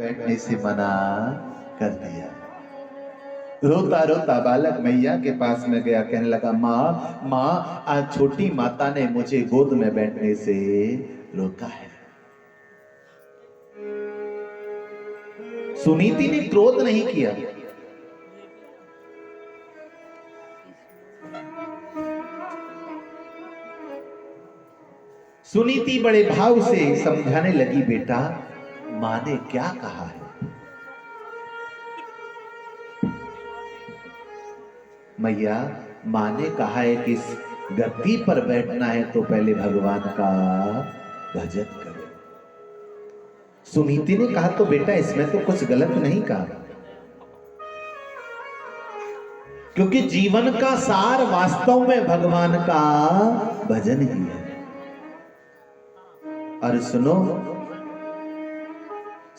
बैठने से मना कर दिया। रोता रोता बालक मैया के पास में गया, कहने लगा, माँ माँ, आज छोटी माता ने मुझे गोद में बैठने से रोका है। सुनीति ने क्रोध नहीं किया, सुनीति बड़े भाव से समझाने लगी, बेटा मां ने क्या कहा है? मैया, मां ने कहा है कि इस गद्दी पर बैठना है तो पहले भगवान का भजन करो। सुनीति ने कहा, तो बेटा इसमें तो कुछ गलत नहीं कहा, क्योंकि जीवन का सार वास्तव में भगवान का भजन ही है। और सुनो,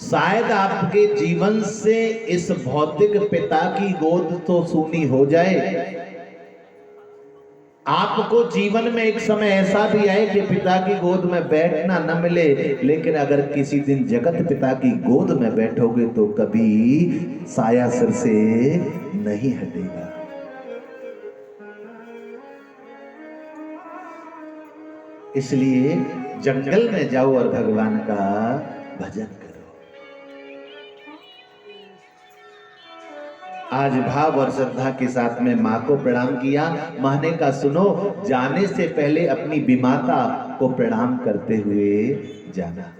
शायद आपके जीवन से इस भौतिक पिता की गोद तो सूनी हो जाए, आपको जीवन में एक समय ऐसा भी आए कि पिता की गोद में बैठना न मिले, लेकिन अगर किसी दिन जगत पिता की गोद में बैठोगे तो कभी साया सिर से नहीं हटेगा। इसलिए जंगल में जाओ और भगवान का भजन करो। आज भाव और श्रद्धा के साथ में मां को प्रणाम किया। मां ने कहा, सुनो, जाने से पहले अपनी विमाता को प्रणाम करते हुए जाना।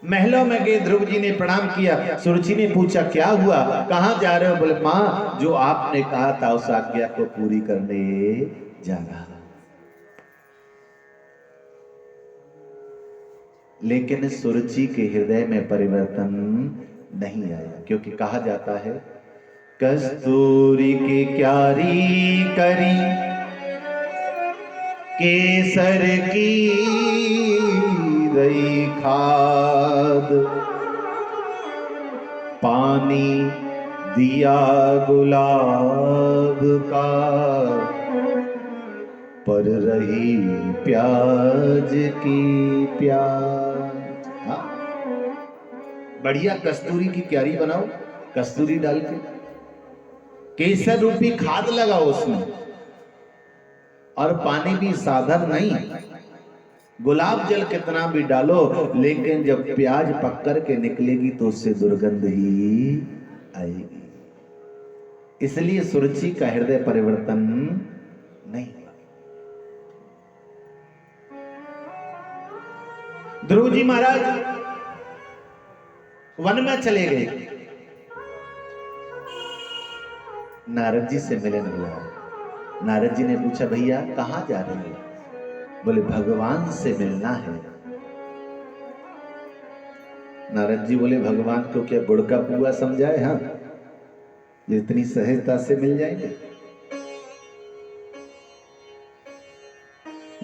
महलों में गए, ध्रुव जी ने प्रणाम किया। सुरुचि ने पूछा, क्या हुआ, कहां जा रहे हो? बोले, मां, जो आपने कहा था उस आज्ञा को पूरी करने जा रहा। लेकिन सुरुचि के हृदय में परिवर्तन नहीं आया, क्योंकि कहा जाता है, कस्तूरी की क्यारी करी केसर की दई खाद, पानी दिया गुलाब का, पर रही प्याज की प्याज। हाँ, बढ़िया कस्तूरी की क्यारी बनाओ, कस्तूरी डाल के केसर रूपी खाद लगाओ उसमें, और पानी भी साधारण नहीं, गुलाब जल कितना भी डालो, लेकिन जब प्याज पककर के निकलेगी तो उससे दुर्गंध ही आएगी। इसलिए सुरुचि का हृदय परिवर्तन नहीं। ध्रुव जी महाराज वन में चले गए, नारद जी से मिलने मिला। नारद जी ने पूछा, भैया कहां जा रहे हो? बोले, भगवान से मिलना है। नारद जी बोले, भगवान को क्या गुड़ का पुआ समझाए? हाँ, जितनी सहजता से मिल जाएंगे।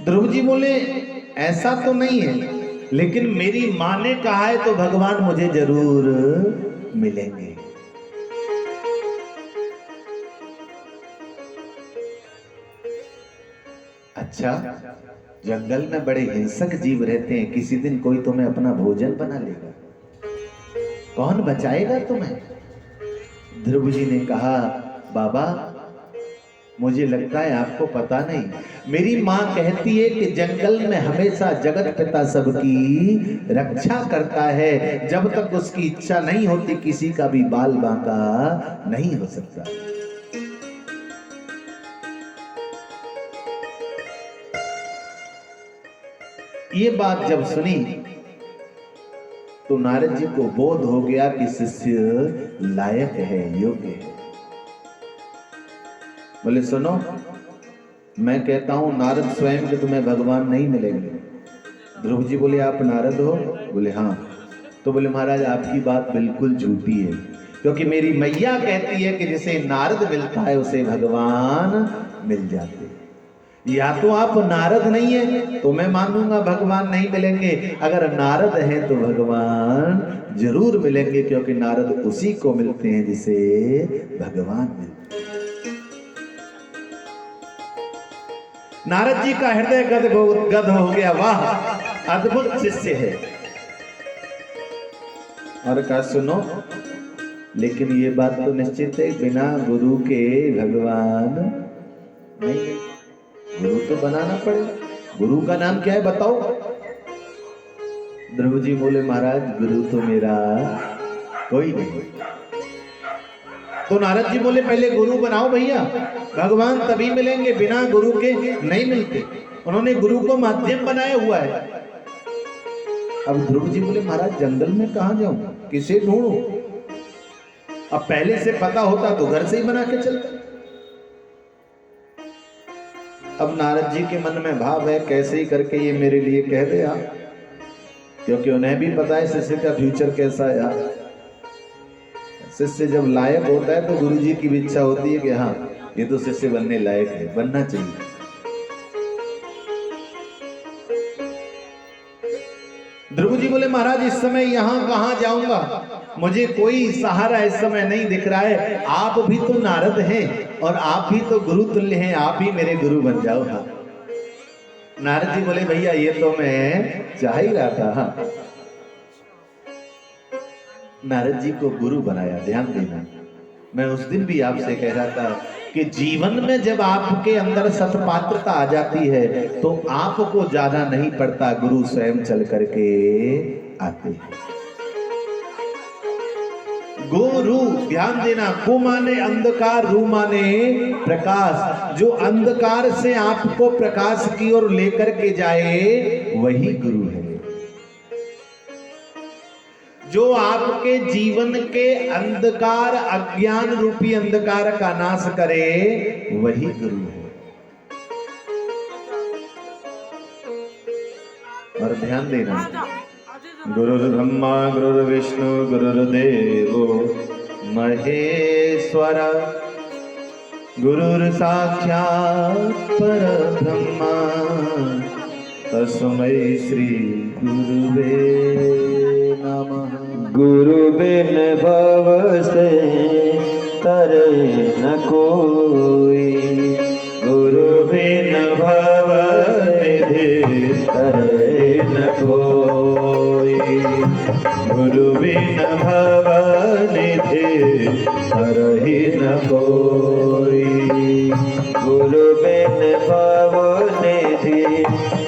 ध्रुव जी बोले, ऐसा तो नहीं है, लेकिन मेरी मां ने कहा है तो भगवान मुझे जरूर मिलेंगे। अच्छा, जंगल में बड़े हिंसक जीव रहते हैं, किसी दिन कोई तुम्हें अपना भोजन बना लेगा, कौन बचाएगा तुम्हें? ध्रुव जी ने कहा, बाबा मुझे लगता है आपको पता नहीं, मेरी मां कहती है कि जंगल में हमेशा जगत पिता सबकी रक्षा करता है, जब तक उसकी इच्छा नहीं होती किसी का भी बाल बांका नहीं हो सकता। ये बात जब सुनी तो नारद जी को बोध हो गया कि शिष्य लायक है, योग्य है। बोले, सुनो, मैं कहता हूं नारद स्वयं के तुम्हें भगवान नहीं मिलेंगे। ध्रुव जी बोले, आप नारद हो? बोले, हाँ। तो बोले, महाराज आपकी बात बिल्कुल झूठी है, क्योंकि मेरी मैया कहती है कि जिसे नारद मिलता है उसे भगवान मिल जाते हैं। या तो आप नारद नहीं है तो मैं मानूंगा भगवान नहीं मिलेंगे, अगर नारद है तो भगवान जरूर मिलेंगे, क्योंकि नारद उसी को मिलते हैं जिसे भगवान मिलते हैं। नारद जी का हृदय गद हो गया, वाह अद्भुत शिष्य है। और कहा सुनो, लेकिन ये बात तो निश्चित है, बिना गुरु के भगवान नहीं, गुरु तो बनाना पड़ेगा। गुरु का नाम क्या है बताओ? ध्रुव जी बोले महाराज गुरु तो मेरा कोई नहीं। तो नारद जी बोले पहले गुरु बनाओ भैया, भगवान तभी मिलेंगे, बिना गुरु के नहीं मिलते। उन्होंने गुरु को माध्यम बनाया हुआ है। अब ध्रुव जी बोले महाराज जंगल में कहां जाऊं, किसे ढूंढूं? अब पहले से पता होता तो घर से ही बना के चलता। अब नारद जी के मन में भाव है कैसे ही करके ये मेरे लिए कह दे आप, क्योंकि उन्हें भी पता है शिष्य का फ्यूचर कैसा है यार। शिष्य जब लायक होता है तो गुरु जी की भी इच्छा होती है कि हाँ ये तो शिष्य बनने लायक है, बनना चाहिए। ध्रुव जी बोले महाराज इस समय यहाँ कहाँ जाऊंगा, मुझे कोई सहारा इस समय नहीं दिख रहा है। आप भी तो नारद हैं और आप भी तो गुरु तुल्य हैं, आप ही मेरे गुरु बन जाओ। हाँ नारद जी बोले भैया ये तो मैं चाह ही रहा था। हाँ नारद जी को गुरु बनाया। ध्यान देना, मैं उस दिन भी आपसे कह रहा था कि जीवन में जब आपके अंदर सत्पात्रता आ जाती है तो आपको जाना नहीं पड़ता, गुरु स्वयं चल करके आते हैं। गुरु, ध्यान देना, गु माने अंधकार, रू माने प्रकाश। जो अंधकार से आपको प्रकाश की ओर लेकर के जाए वही गुरु है। जो आपके जीवन के अंधकार, अज्ञान रूपी अंधकार का नाश करे वही गुरु है। और ध्यान देना, गुरुर्ब्रह्मा गुरुर्विष्णु गुरुर्देवो महेश्वर, गुरुर्साक्षात् परब्रह्म तस्मै श्री गुरुवे नमः। गुरु बिन भव से तरे न कोई, गुरु बिन भव निधि तरे न कोई, गुरु बिन भव निधि तरहि न कोई, गुरु बिन भव निधि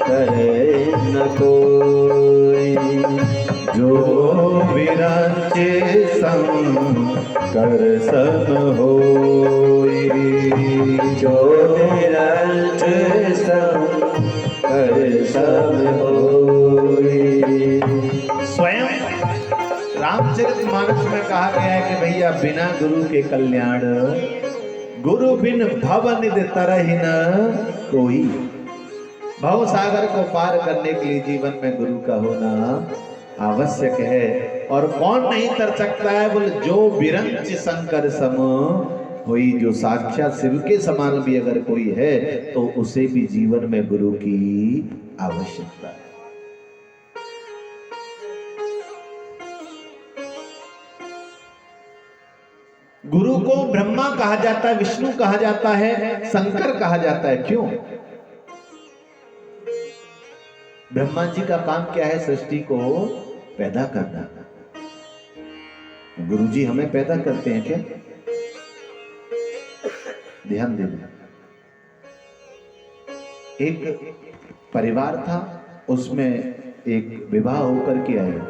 तरे न कोई। जो विरंचे संकर सन होई, जो विरंच संकर सन होई। स्वयं रामचरितमानस में कहा गया है कि भैया बिना गुरु के कल्याण, गुरु बिन भव निधि तरहि न कोई। भव सागर को पार करने के लिए जीवन में गुरु का होना आवश्यक है। और कौन नहीं तर सकता है? बोले जो विरंच शंकर सम होई, जो साक्षात शिव के समान भी अगर कोई है तो उसे भी जीवन में गुरु की आवश्यकता है। गुरु को ब्रह्मा कहा जाता है, विष्णु कहा जाता है, शंकर कहा जाता है। क्यों? ब्रह्मा जी का काम क्या है? सृष्टि को पैदा करना। गुरु जी हमें पैदा करते हैं क्या? ध्यान देना, एक परिवार था, उसमें एक विवाह होकर के आए,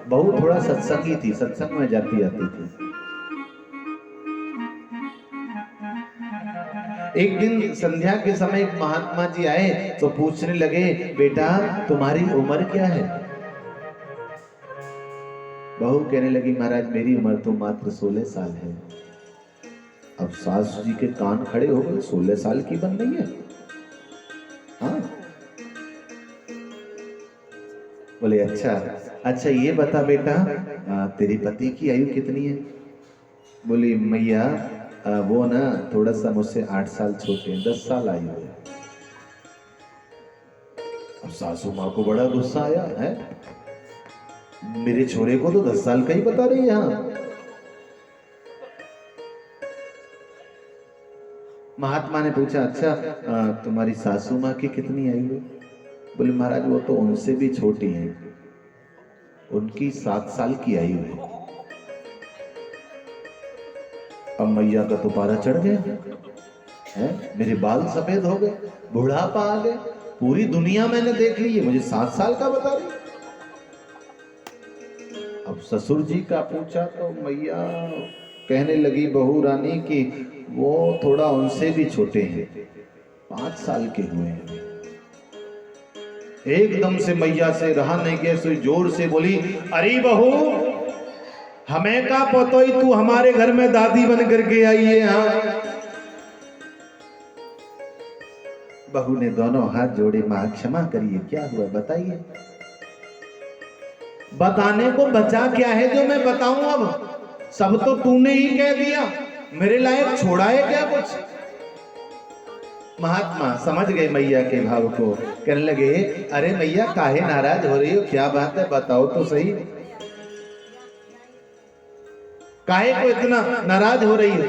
बहू थोड़ा सत्संगी थी, सत्संग में जाती आती थी। एक दिन संध्या के समय एक महात्मा जी आए तो पूछने लगे बेटा तुम्हारी उम्र क्या है? बहू कहने लगी महाराज मेरी उम्र तो मात्र 16 साल है। अब सासू जी के कान खड़े हो गए, 16 साल की बन रही है? हाँ बोले अच्छा ये बता बेटा तेरी पति की आयु कितनी है? बोली मैया वो ना थोड़ा सा मुझसे 8 साल छोटे हैं, 10 साल आयु है। अब सासू माँ को बड़ा गुस्सा आया है, मेरे छोरे को तो 10 साल का ही बता रही है। यहाँ महात्मा ने पूछा अच्छा तुम्हारी सासू माँ की कितनी आयु है? बोले महाराज वो तो उनसे भी छोटी है, उनकी 7 साल की आयु है। अब मैया का तो पारा चढ़ गया है, मेरे बाल सफेद हो गए, बुढ़ापा आ गया, पूरी दुनिया मैंने देख ली है, मुझे 7 साल का बता रही। अब ससुर जी का पूछा तो मैया कहने लगी बहू रानी कि वो थोड़ा उनसे भी छोटे हैं, 5 साल के हुए हैं। एकदम से मैया से रहा नहीं गया, सो जोर से बोली, अरे बहू हमें का पतोई, तू हमारे घर में दादी बन करके आई है। हाँ, बहू ने दोनों हाथ जोड़े, मां क्षमा करिए, क्या हुआ बताइए। बताने को बचा क्या है जो मैं बताऊं, अब सब तो तूने ही कह दिया, मेरे लायक छोड़ा है क्या कुछ। महात्मा समझ गए मैया के भाव को, कहने लगे, अरे मैया काहे नाराज हो रही हो, क्या बात है बताओ तो सही, काहे को इतना नाराज हो रही हो।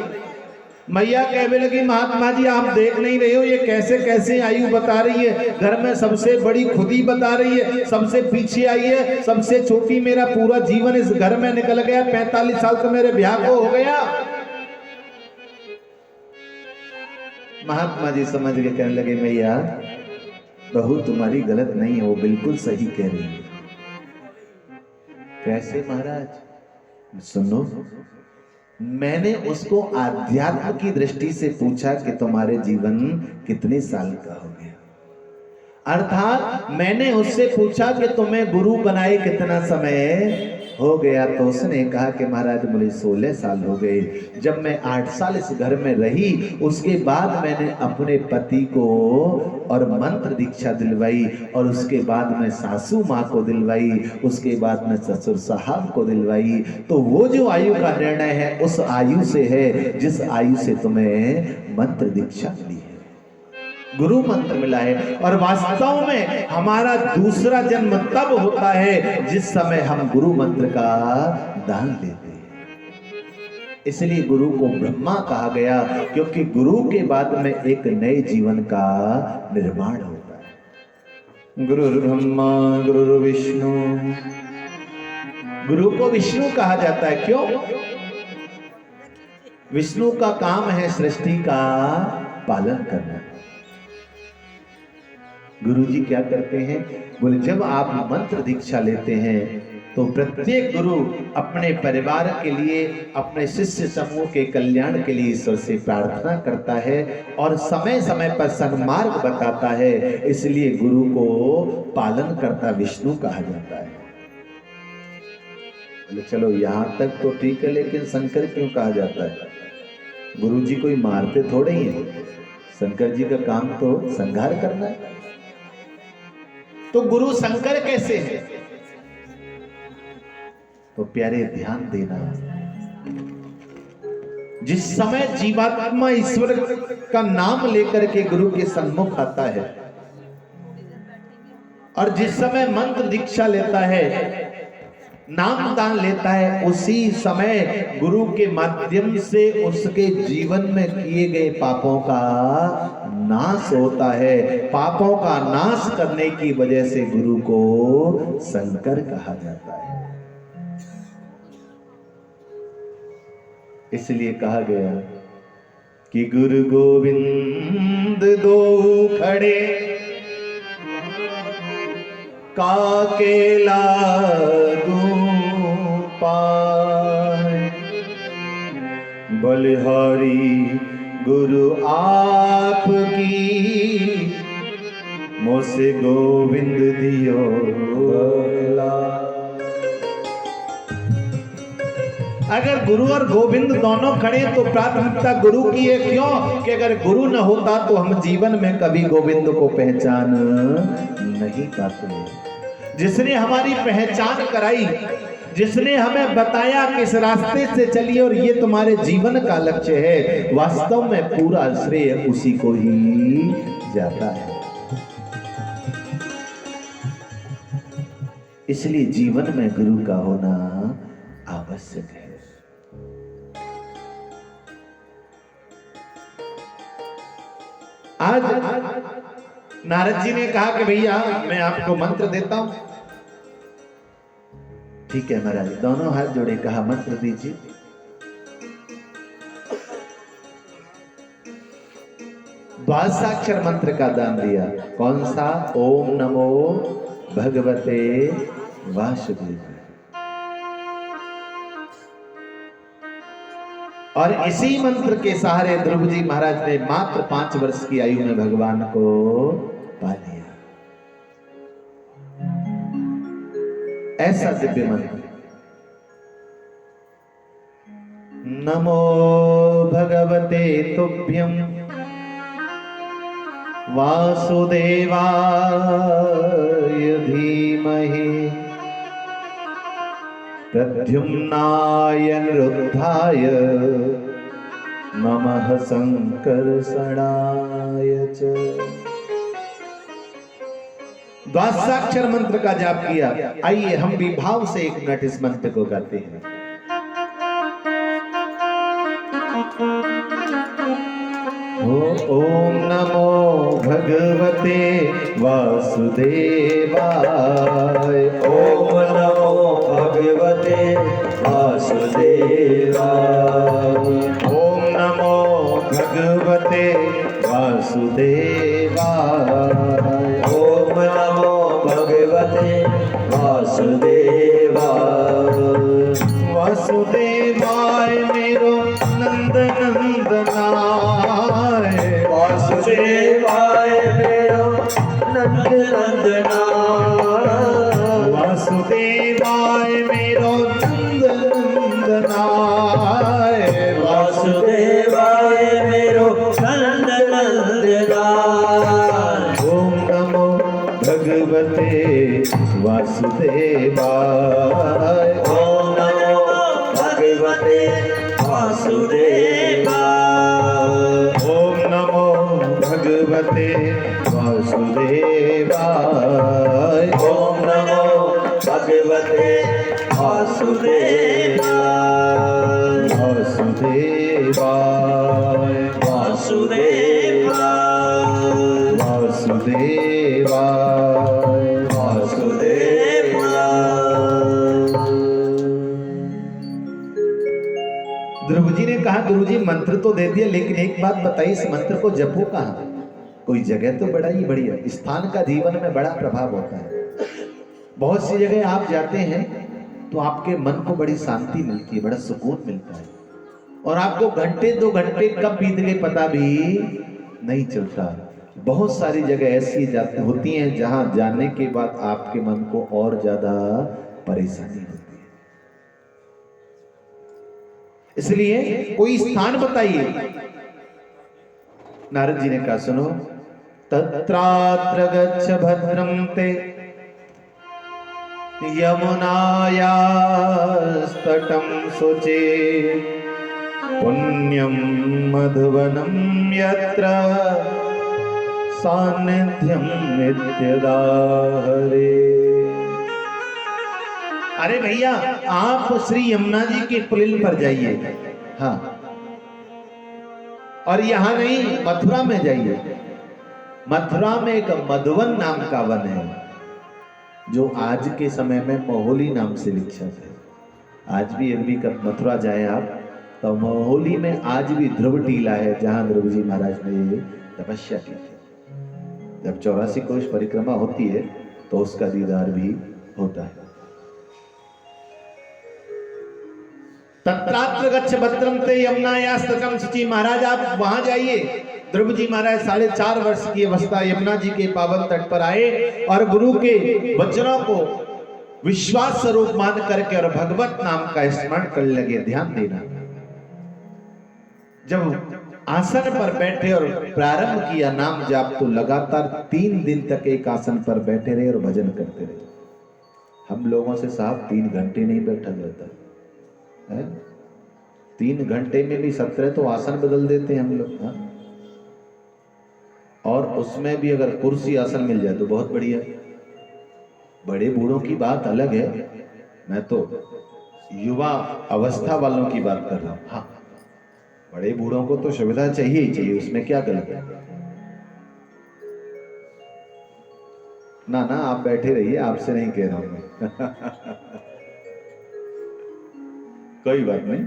मैया कहने लगी, महात्मा जी आप देख नहीं रहे हो, ये कैसे कैसे आयु बता रही है, घर में सबसे बड़ी खुदी बता रही है, सबसे पीछे आई है, सबसे छोटी, मेरा पूरा जीवन इस घर में निकल गया, 45 साल तो मेरे ब्याह को हो गया। महात्मा जी समझ के कहने लगे, मैया बहू तुम्हारी गलत नहीं है, वो बिल्कुल सही कह रही है। कैसे महाराज, सुनो, मैंने उसको आध्यात्म की दृष्टि से पूछा कि तुम्हारे जीवन कितने साल का हो गया, अर्थात मैंने उससे पूछा कि तुम्हें गुरु बनाए कितना समय हो गया, तो उसने कहा कि महाराज मुझे 16 साल हो गए। जब मैं 8 साल इस घर में रही, उसके बाद मैंने अपने पति को और मंत्र दीक्षा दिलवाई, और उसके बाद मैं सासू माँ को दिलवाई, उसके बाद मैं ससुर साहब को दिलवाई। तो वो जो आयु का निर्णय है उस आयु से है जिस आयु से तुम्हें मंत्र दीक्षा मिली है, गुरु मंत्र मिला है। और वास्तव में हमारा दूसरा जन्म तब होता है जिस समय हम गुरु मंत्र का दान देते हैं। इसलिए गुरु को ब्रह्मा कहा गया, क्योंकि गुरु के बाद में एक नए जीवन का निर्माण होता है। गुरु ब्रह्मा गुरु विष्णु, गुरु को विष्णु कहा जाता है, क्यों? विष्णु का काम है सृष्टि का पालन करना। गुरु जी क्या करते हैं, बोले जब आप मंत्र दीक्षा लेते हैं तो प्रत्येक गुरु अपने परिवार के लिए, अपने शिष्य समूह के कल्याण के लिए ईश्वर से प्रार्थना करता है और समय समय पर सन्मार्ग बताता है। इसलिए गुरु को पालन करता विष्णु कहा जाता है। बोले चलो यहां तक तो ठीक है, लेकिन शंकर क्यों कहा जाता है? गुरु जी कोई मारते थोड़े ही है, शंकर जी का काम तो संहार करना है। तो गुरु शंकर कैसे है? तो प्यारे ध्यान देना, जिस समय जीवात्मा ईश्वर का नाम लेकर के गुरु के सम्मुख आता है और जिस समय मंत्र दीक्षा लेता है, नाम दान लेता है, उसी समय गुरु के माध्यम से उसके जीवन में किए गए पापों का नाश होता है। पापों का नाश करने की वजह से गुरु को शंकर कहा जाता है। इसलिए कहा गया कि गुरु गोविंद दो खड़े, काके लागू पाए, बलिहारी गुरु आपकी, मोसे गोविंद दियो बला। अगर गुरु और गोविंद दोनों खड़े तो प्राथमिकता गुरु की है, क्यों? कि अगर गुरु न होता तो हम जीवन में कभी गोविंद को पहचान नहीं पाते। जिसने हमारी पहचान कराई, जिसने हमें बताया किस रास्ते से चलिए और ये तुम्हारे जीवन का लक्ष्य है, वास्तव में पूरा श्रेय उसी को ही जाता है। इसलिए जीवन में गुरु का होना आवश्यक है। आज नारद जी ने कहा कि भैया मैं आपको मंत्र देता हूं। ठीक है महाराज, दोनों हाथ जोड़े, कहा मंत्र दीजिए। द्वादशाक्षर मंत्र का दान दिया। कौन सा? ओम नमो भगवते वासुदेव। और इसी मंत्र के सहारे ध्रुव जी महाराज ने मात्र 5 वर्ष की आयु में भगवान को पा लिया। ऐसा दिव्य मंत्र। नमो भगवते तुभ्यं वासुदेवाय धीमहि प्रद्युम्नाय निरुद्धाय नमः संकर्षणाय च। द्वादशाक्षर मंत्र का जाप किया। आइए हम भी भाव से 1 मिनट इस मंत्र को गाते हैं। ओम नमो भगवते वासुदेवाय। ओम नमो भगवते वासुदेवाय। ओम नमो भगवते वासुदेवाय। ओम नमो भगवते वासुदेवाय। वासुदेवाय मेरो नंद नंदनाय। वासुदेवाय मेरो नंद नंदनाय। वासुदेवाय मेरो नंद नंदनाय। वासुदेवाय मेरो नंद नंदनाय। ओम नमो भगवते वासुदेवाय। ओम नमो भगवते वासुदेवाय। ओम नमो भगवते वासुदेवाय। ओम नमो भगवते वासुदेवाय। वासुदेवाय वासुदेवाय। वासुदेवाय वासुदेवाय। ध्रुव जी ने कहा, गुरु जी मंत्र तो दे दिया, लेकिन एक बात बताइए, इस मंत्र को जपो कहाँ? कोई जगह तो बड़ा ही बढ़िया। स्थान का जीवन में बड़ा प्रभाव होता है। बहुत सी जगह आप जाते हैं तो आपके मन को बड़ी शांति मिलती है, बड़ा सुकून मिलता है, और आपको घंटे 2 घंटे कब बीत गए पता भी नहीं चलता। बहुत सारी जगह ऐसी होती हैं जहां जाने के बाद आपके मन को और ज्यादा परेशानी होती है। इसलिए कोई स्थान बताइए। नारद जी ने कहा, सुनो, तत्रात्र गच्छ भद्रं ते यमुनायास्तटं शुचे पुण्यं मधुवनं यत्र सान्निध्यं नित्यदा हरे। अरे भैया, आप श्री यमुना जी के पुलिल पर जाइए। हाँ, और यहां नहीं, मथुरा में जाइए। मथुरा में एक मधुवन नाम का वन है, जो आज के समय में मोहोली नाम से विख्यात है। आज भी यदि मथुरा जाए आप तो मोहोली में आज भी ध्रुव टीला है, जहां ध्रुव जी महाराज ने तपस्या की थी। जब 84 कोश परिक्रमा होती है तो उसका दीदार भी होता है। तत्रात्र गच्छ भद्रं ते यमुनायास्तटं शुचि। महाराज आप वहां जाइए। ध्रुव जी महाराज 4.5 वर्ष की अवस्था यमुना जी के पावन तट पर आए और गुरु के वचनों को विश्वास स्वरूप मान करके और भगवत नाम का स्मरण करने लगे। ध्यान देना, जब आसन पर बैठे और प्रारंभ किया नाम जाप, तो लगातार 3 दिन तक एक आसन पर बैठे रहे और भजन करते रहे। हम लोगों से साहब 3 घंटे नहीं बैठा जाता है। 3 घंटे में भी 17 तो आसन बदल देते हैं हम लोग। हाँ? और उसमें भी अगर कुर्सी आसन मिल जाए तो बहुत बढ़िया। बड़े बूढ़ों की बात अलग है, मैं तो युवा अवस्था वालों की बात कर रहा हूं। हाँ, बड़े बूढ़ों को तो सुविधा चाहिए ही चाहिए, उसमें क्या गलत है। ना ना, आप बैठे रहिए, आपसे नहीं कह रहा हूं मैं। कोई बात नहीं।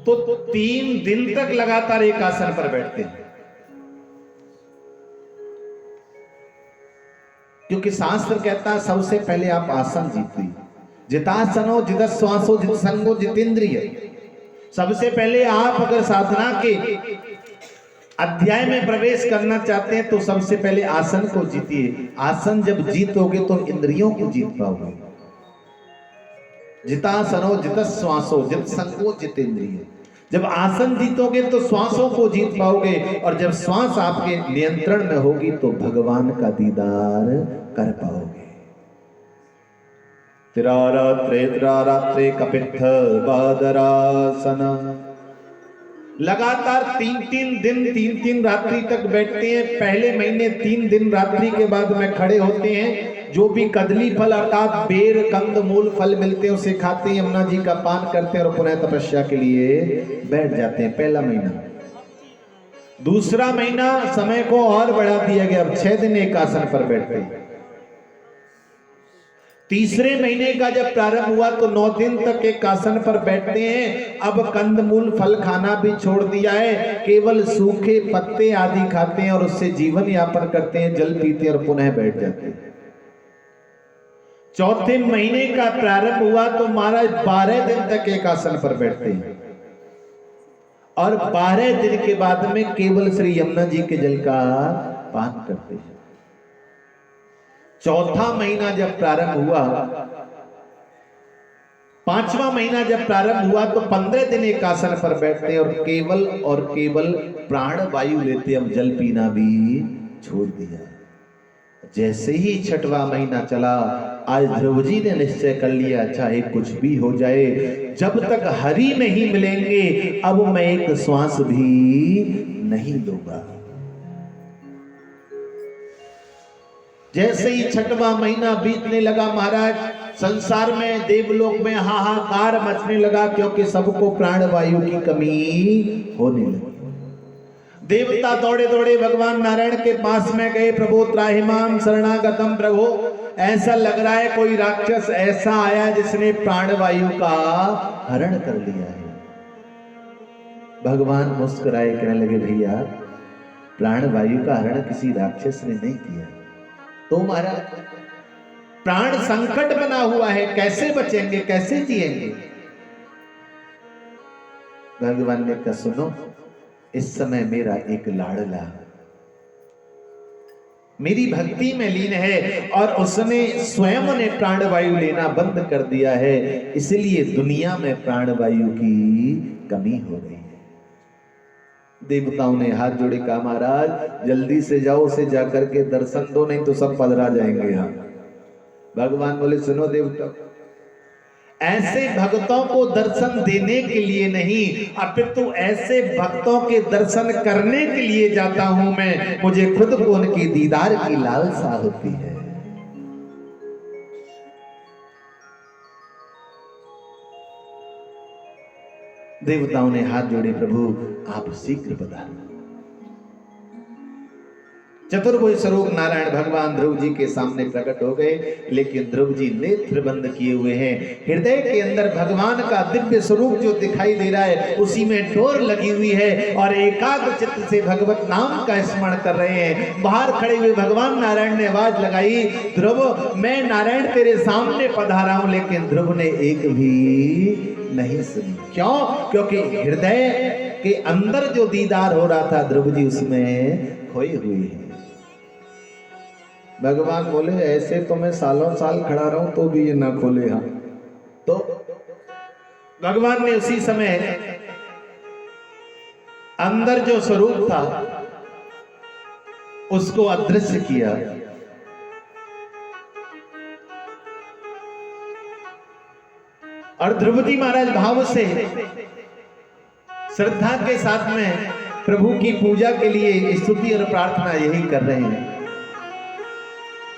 तो 3 दिन तक लगातार एक आसन पर बैठते हैं, क्योंकि शास्त्र कहता है सबसे पहले आप आसन जीतिए। जितासनो जित श्वासो जित संगो जितेंद्रिय। सबसे पहले आप अगर साधना के अध्याय में प्रवेश करना चाहते हैं तो सबसे पहले आसन को जीतिए। आसन जब जीतोगे तो इंद्रियों को जीत पाओगे। जितासनो जित श्वासो जित संगो जितेंद्रिय। जब आसन जीतोगे तो श्वासों को जीत पाओगे, और जब श्वास आपके नियंत्रण में होगी तो भगवान का दीदार कर पाओगे। त्रिरात्रे कपित्थ बादरासन। लगातार 3-3 दिन 3-3 रात्रि तक बैठते हैं। पहले महीने 3 दिन रात्रि के बाद में खड़े होते हैं। जो भी कदली फल अर्थात बेर कंद मूल फल मिलते हैं उसे खाते हैं, यमुना जी का पान करते हैं और पुनः तपस्या के लिए बैठ जाते हैं। पहला महीना। दूसरा महीना समय को और बढ़ा दिया गया, अब 6 दिन एक आसन पर बैठते हैं। तीसरे महीने का जब प्रारंभ हुआ तो 9 दिन तक एक आसन पर बैठते हैं। अब कंदमूल फल खाना भी छोड़ दिया है, केवल सूखे पत्ते आदि खाते हैं और उससे जीवन यापन करते हैं, जल पीते और पुनः बैठ जाते हैं। चौथे महीने का प्रारंभ हुआ तो महाराज 12 दिन तक एक आसन पर बैठते हैं और 12 दिन के बाद में केवल श्री यमुना जी के जल का पान करते हैं। चौथा महीना जब प्रारंभ हुआ, 5वां महीना जब प्रारंभ हुआ तो 15 दिन एक आसन पर बैठते हैं और केवल प्राण वायु लेते। हम जल पीना भी छोड़ दिया। जैसे ही 6वां महीना चला, आज ध्रुव जी ने निश्चय कर लिया चाहे कुछ भी हो जाए, जब तक हरि नहीं मिलेंगे अब मैं एक श्वास भी नहीं लूंगा। जैसे ही 6वां महीना बीतने लगा महाराज, संसार में देवलोक में हाहाकार मचने लगा, क्योंकि सबको प्राणवायु की कमी होने लगी। देवता दौड़े दौड़े भगवान नारायण के पास में गए। प्रभु त्राहिमाम शरणागतम प्रभु, ऐसा लग रहा है कोई राक्षस ऐसा आया जिसने प्राणवायु का हरण कर लिया है। भगवान मुस्कुराए, कहने लगे भैया प्राणवायु का हरण किसी राक्षस ने नहीं किया। तो महाराज प्राण संकट बना हुआ है, कैसे बचेंगे, कैसे जिएंगे? भगवान ने कहा सुनो, इस समय मेरा एक लाडला मेरी भक्ति में लीन है और उसने स्वयं ने प्राणवायु लेना बंद कर दिया है, इसलिए दुनिया में प्राणवायु की कमी हो रही है। देवताओं ने हाथ जोड़े, कहा महाराज जल्दी से जाओ, उसे जाकर के दर्शन दो, नहीं तो सब पधरा जाएंगे यहाँ। भगवान बोले सुनो देवता, ऐसे भक्तों को दर्शन देने के लिए नहीं अपितु ऐसे भक्तों के दर्शन करने के लिए जाता हूं मैं। मुझे खुद को उनकी दीदार की लालसा होती है। देवताओं ने हाथ जोड़े, प्रभु आप शीघ्र पधारो। चतुर्भुज स्वरूप नारायण भगवान ध्रुव जी के सामने प्रकट हो गए, लेकिन ध्रुव जी नेत्र बंद किए हुए हैं। हृदय के अंदर भगवान का दिव्य स्वरूप जो दिखाई दे रहा है उसी में डोर लगी हुई है और एकाग्र चित्त से भगवत नाम का स्मरण कर रहे हैं। बाहर खड़े हुए भगवान नारायण ने आवाज लगाई, ध्रुव मैं नारायण तेरे सामने पधारा हूं, लेकिन ध्रुव ने एक भी नहीं सुनी। क्यों? क्योंकि हृदय के अंदर जो दीदार हो रहा था ध्रुव जी उसमें खोए हुए हैं। भगवान बोले ऐसे तो मैं सालों साल खड़ा रहूं तो भी ये ना खोले। हाँ, तो भगवान ने उसी समय अंदर जो स्वरूप था उसको अदृश्य किया। और ध्रुव जी महाराज भाव से श्रद्धा के साथ में प्रभु की पूजा के लिए स्तुति और प्रार्थना यही कर रहे हैं।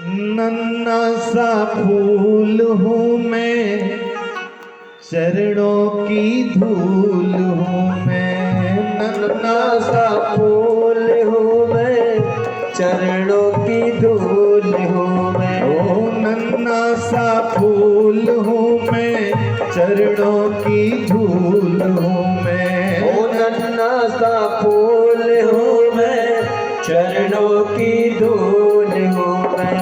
नन्ना सा फूल हूँ मैं, चरणों की धूल हूँ मैं। नन्ना सा फूल हूँ मैं, चरणों की धूल हूँ मैं। ओ नन्ना सा फूल हूँ मैं, चरणों की धूल हूँ मैं। सा फूल हूँ मैं, चरणों की धूल हूँ मैं,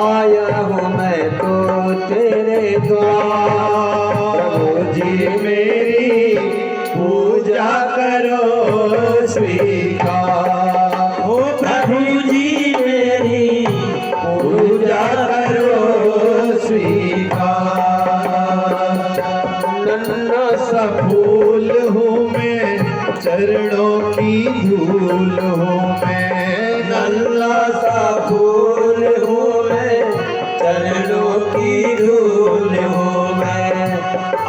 आया हूँ मैं तो तेरे द्वार। प्रभु जी मेरी पूजा करो स्वीकार, ओ प्रभु जी मेरी पूजा करो स्वीकार। नन्हा सा फूल हूँ मैं, चरणों की धूल हूँ मैं, नन्हा सा फूल हूँ मैं, चरणों की धूल हूँ मैं,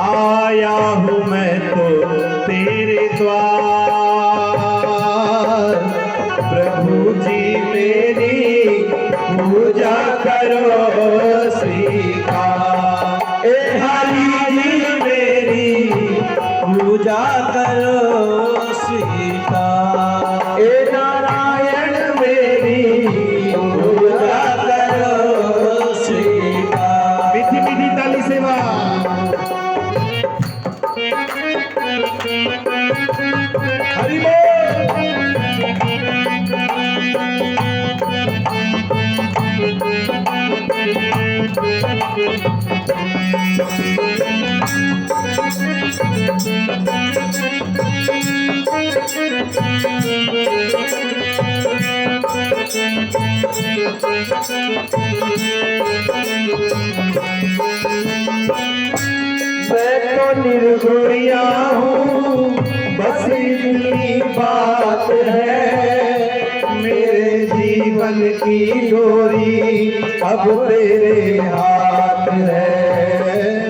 आया हूँ मैं तो तेरे द्वार। प्रभु जी मेरी पूजा करो स्वीकार। ए हरि जी मेरी पूजा करो स्वीकार। ए नारायण मेरी पूजा करो स्वीकार। मीठी मीठी ताली सेवा। हरि मैं तो निर्गुणिया हूँ, बस इतनी बात है। मेरे जीवन की डोरी अब तेरे हाथ है।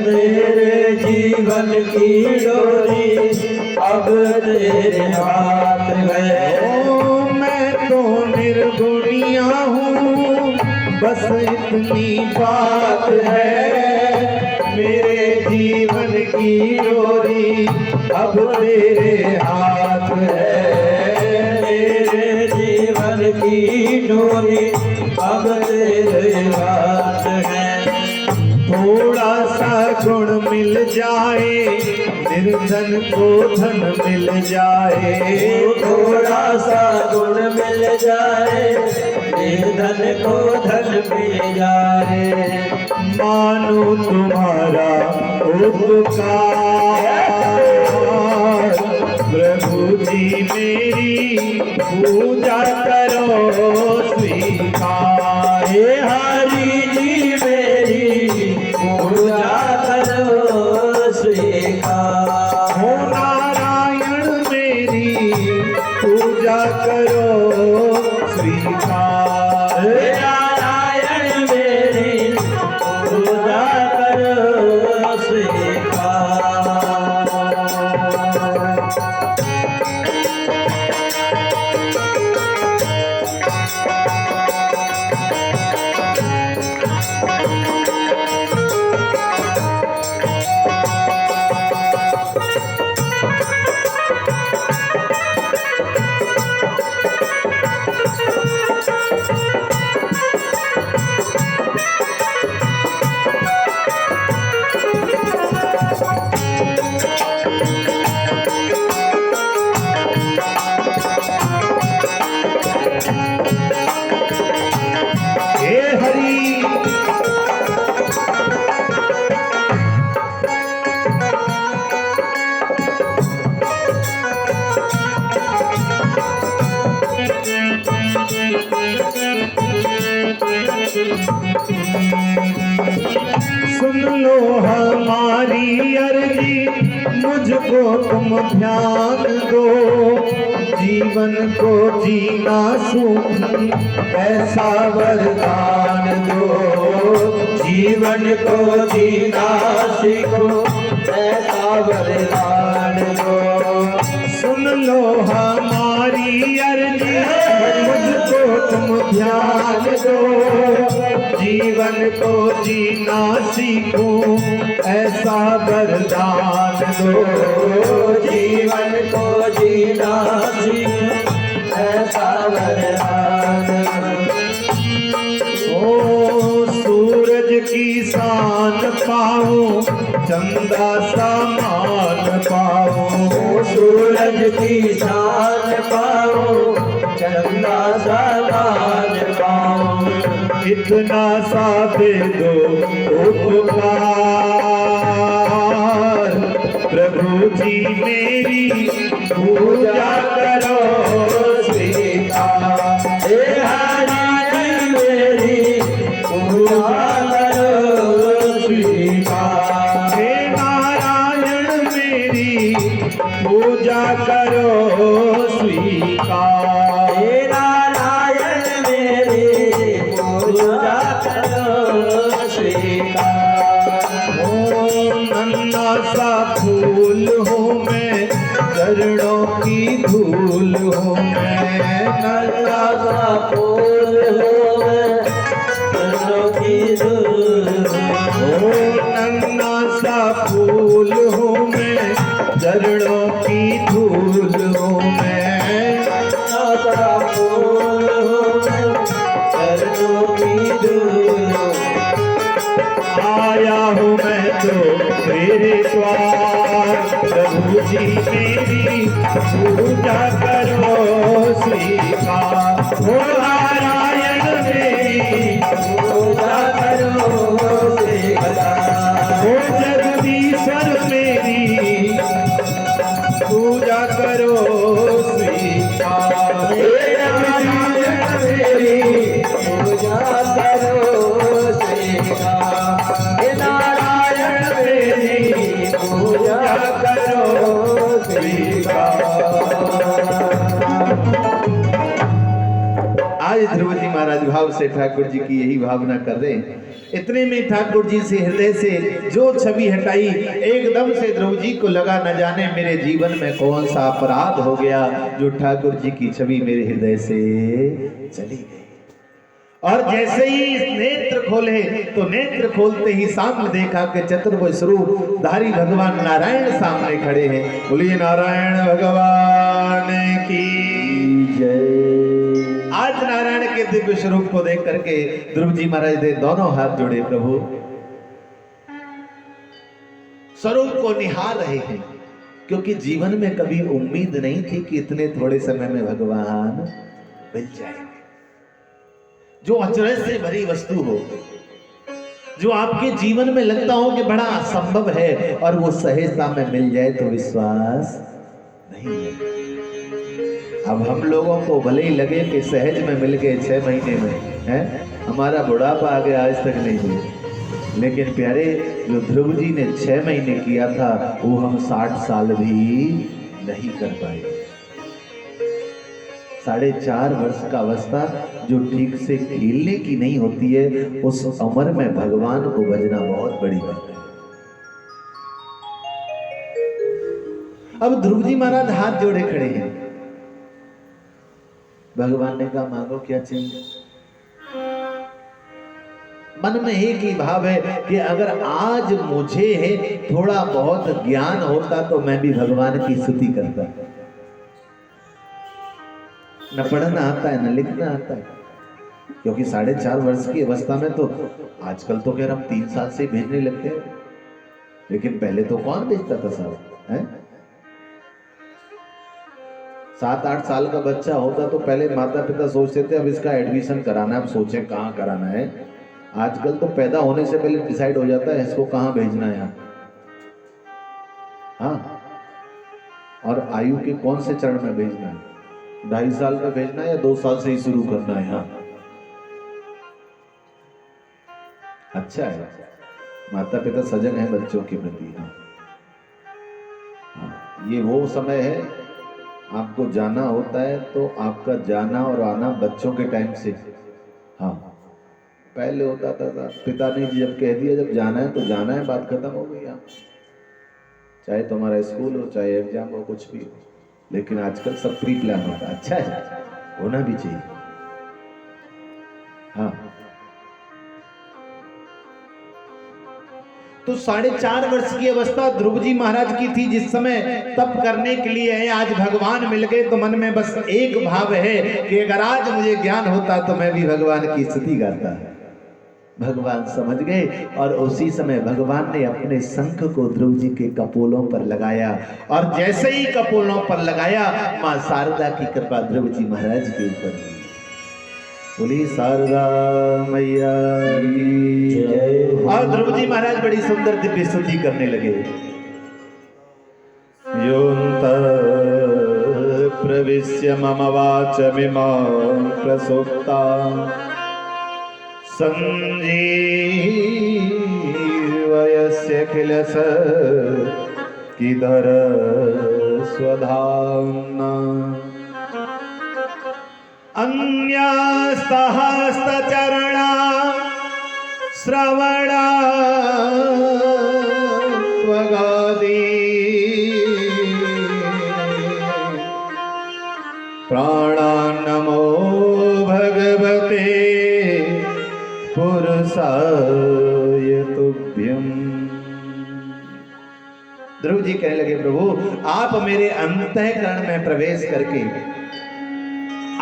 मेरे जीवन की डोरी अब तेरे हाथ है। ओ मैं तो निर्गुणिया हूँ, बस इतनी बात है। मेरे जीवन की डोरी अब तेरे हाथ है। मेरे जीवन की डोरी अब तेरे हाथ है। थोड़ा सा गुण मिल जाए, निर्धन को धन मिल जाए। थोड़ा सा गुण मिल जाए, निर्धन को धन मिल जाए। मानो तुम्हारा उपकार। प्रभु जी मेरी पूजा करो स्वीकार। हे हरि जी मेरी पूजा करो स्वीकार। हो नारायण मेरी पूजा करो स्वीकार। हे नारायण मेरी पूजा करो स्वीकार। हे हरि सुन लो हमारी अर्जी, मुझको तुम ध्यान दो। जीवन को जीना सूख ऐसा वरदान दो। जीवन को जीना सीखो ऐसा वरदान दो। सुन लो हमारी अर्जी, मुझको तुम ध्यान दो। जीवन को जीना सीखो ऐसा वरदान दो। जीवन को जीना सीखो ऐसा वरदान दो। ओ सूरज की शान पाऊं, चंदा सा मान पाऊं। सूरज की शान पाऊं, चंदा समान पाऊं। इतना सा दे दो उपकार, प्रभु जी मेरी पूजा करो स्वीकार। हे नारायण मेरी पूजा करो स्वीकार। हे नारायण मेरी पूजा करो स्वीकार। हे नारायण मेरी पूजा करो स्वीकार। ओम नन्हा सा फूल हूँ मैं, चरणों की धूल हूँ मैं। नन्हा सा फूल हूँ मैं, चरणों की धूल हूँ। ओम नन्हा सा फूल हूँ मैं, चरणों की धूल हूँ मैं। नन्हा सा फूल हूँ मैं, चरणों की धूल हूँ। आया हूँ मैं तो तेरे द्वार, प्रभु जी मेरी पूजा करो स्वीकार। ओ नारायण मेरी पूजा करो स्वीकार। ओ जगदीश्वर मेरी पूजा करो स्वीकार। हे नारायण मेरी पूजा करो स्वीकार। हे नारायण मेरी पूजा करो स्वीकार। आज ध्रुव जी महाराज भाव से ठाकुर जी की यही भावना कर रहे हैं। इतने में ठाकुर जी से हृदय से जो छवि हटाई, एकदम से ध्रुव जी को लगा न जाने मेरे जीवन में कौन सा अपराध हो गया जो ठाकुर जी की छवि मेरे हृदय से चली गई। और जैसे ही नेत्र खोले तो नेत्र खोलते ही सामने देखा कि चतुर्भुज स्वरूप धारी भगवान नारायण सामने खड़े हैं। बोलिए नारायण भगवान की जय। आज नारायण के दिव्य स्वरूप को देख करके ध्रुव जी महाराज ने दोनों हाथ जोड़े, प्रभु स्वरूप को निहार रहे हैं, क्योंकि जीवन में कभी उम्मीद नहीं थी कि इतने थोड़े समय में भगवान मिल जाएंगे। जो अचरज से भरी वस्तु हो, जो आपके जीवन में लगता हो कि बड़ा असंभव है, और वो सहजता में मिल जाए तो विश्वास नहीं है। अब हम लोगों को भले ही लगे कि सहज में मिल गए 6 महीने में, हैं, हमारा बुढ़ापा आ गया आज तक नहीं हुआ, लेकिन प्यारे जो ध्रुव जी ने 6 महीने किया था वो हम 60 साल भी नहीं कर पाए। 4.5 वर्ष का अवस्था जो ठीक से खेलने की नहीं होती है, उस उम्र में भगवान को भजना बहुत बड़ी बात है। अब ध्रुव जी महाराज हाथ जोड़े खड़े हैं। भगवान ने कहा मांगो क्या चाहिए। मन में एक ही भाव है कि अगर आज मुझे थोड़ा बहुत ज्ञान होता तो मैं भी भगवान की स्तुति करता। न पढ़ना आता है न लिखना आता है, क्योंकि 4.5 वर्ष की अवस्था में तो आजकल तो खैर हम 3 साल से भेजने लगते हैं, लेकिन पहले तो कौन भेजता था साहब, हैं? 7-8 साल का बच्चा होता तो पहले माता पिता सोचते थे अब इसका एडमिशन कराना है, अब सोचें कहाँ कराना है। आजकल तो पैदा होने से पहले डिसाइड हो जाता है इसको कहाँ भेजना है। हाँ, और आयु के कौन से चरण में भेजना है, 2.5 साल में भेजना है या 2 साल से ही शुरू करना है। हाँ, अच्छा है, माता पिता सजग हैं बच्चों के प्रति। हाँ, ये वो समय है आपको जाना होता है तो आपका जाना और आना बच्चों के टाइम से। हाँ, पहले होता था पिता ने जब कह दिया जब जाना है तो जाना है, बात खत्म हो गई। आप चाहे तुम्हारा स्कूल हो चाहे एग्जाम हो कुछ भी हो, लेकिन आजकल सब प्री प्लान होता है। अच्छा है, होना भी चाहिए। हाँ, तो 4.5 वर्ष की अवस्था ध्रुव जी महाराज की थी जिस समय तप करने के लिए है। आज भगवान मिल गए तो मन में बस एक भाव है कि अगर आज मुझे ज्ञान होता तो मैं भी भगवान की स्तुति गाता। भगवान समझ गए और उसी समय भगवान ने अपने शंख को ध्रुव जी के कपोलों पर लगाया और जैसे ही कपोलों पर लगाया मां शारदा की कृपा ध्रुव जी महाराज के ऊपर हुई। बोली शारदा मैया की जय। और ध्रुव जी महाराज बड़ी सुंदर दिव्य स्तुति करने लगे। योऽन्तः प्रविश्य मम वाचमिमां प्रसुप्तां संजीवयस्यखिलशक्तिधर स्वधाम्ना अन्यस्तहस्तचरणा श्रवणा त्वगादि प्राणान्नमो भगवते पुरुषाय तुभ्यम्। ध्रुव जी कहने लगे प्रभु आप मेरे अंतःकरण में प्रवेश करके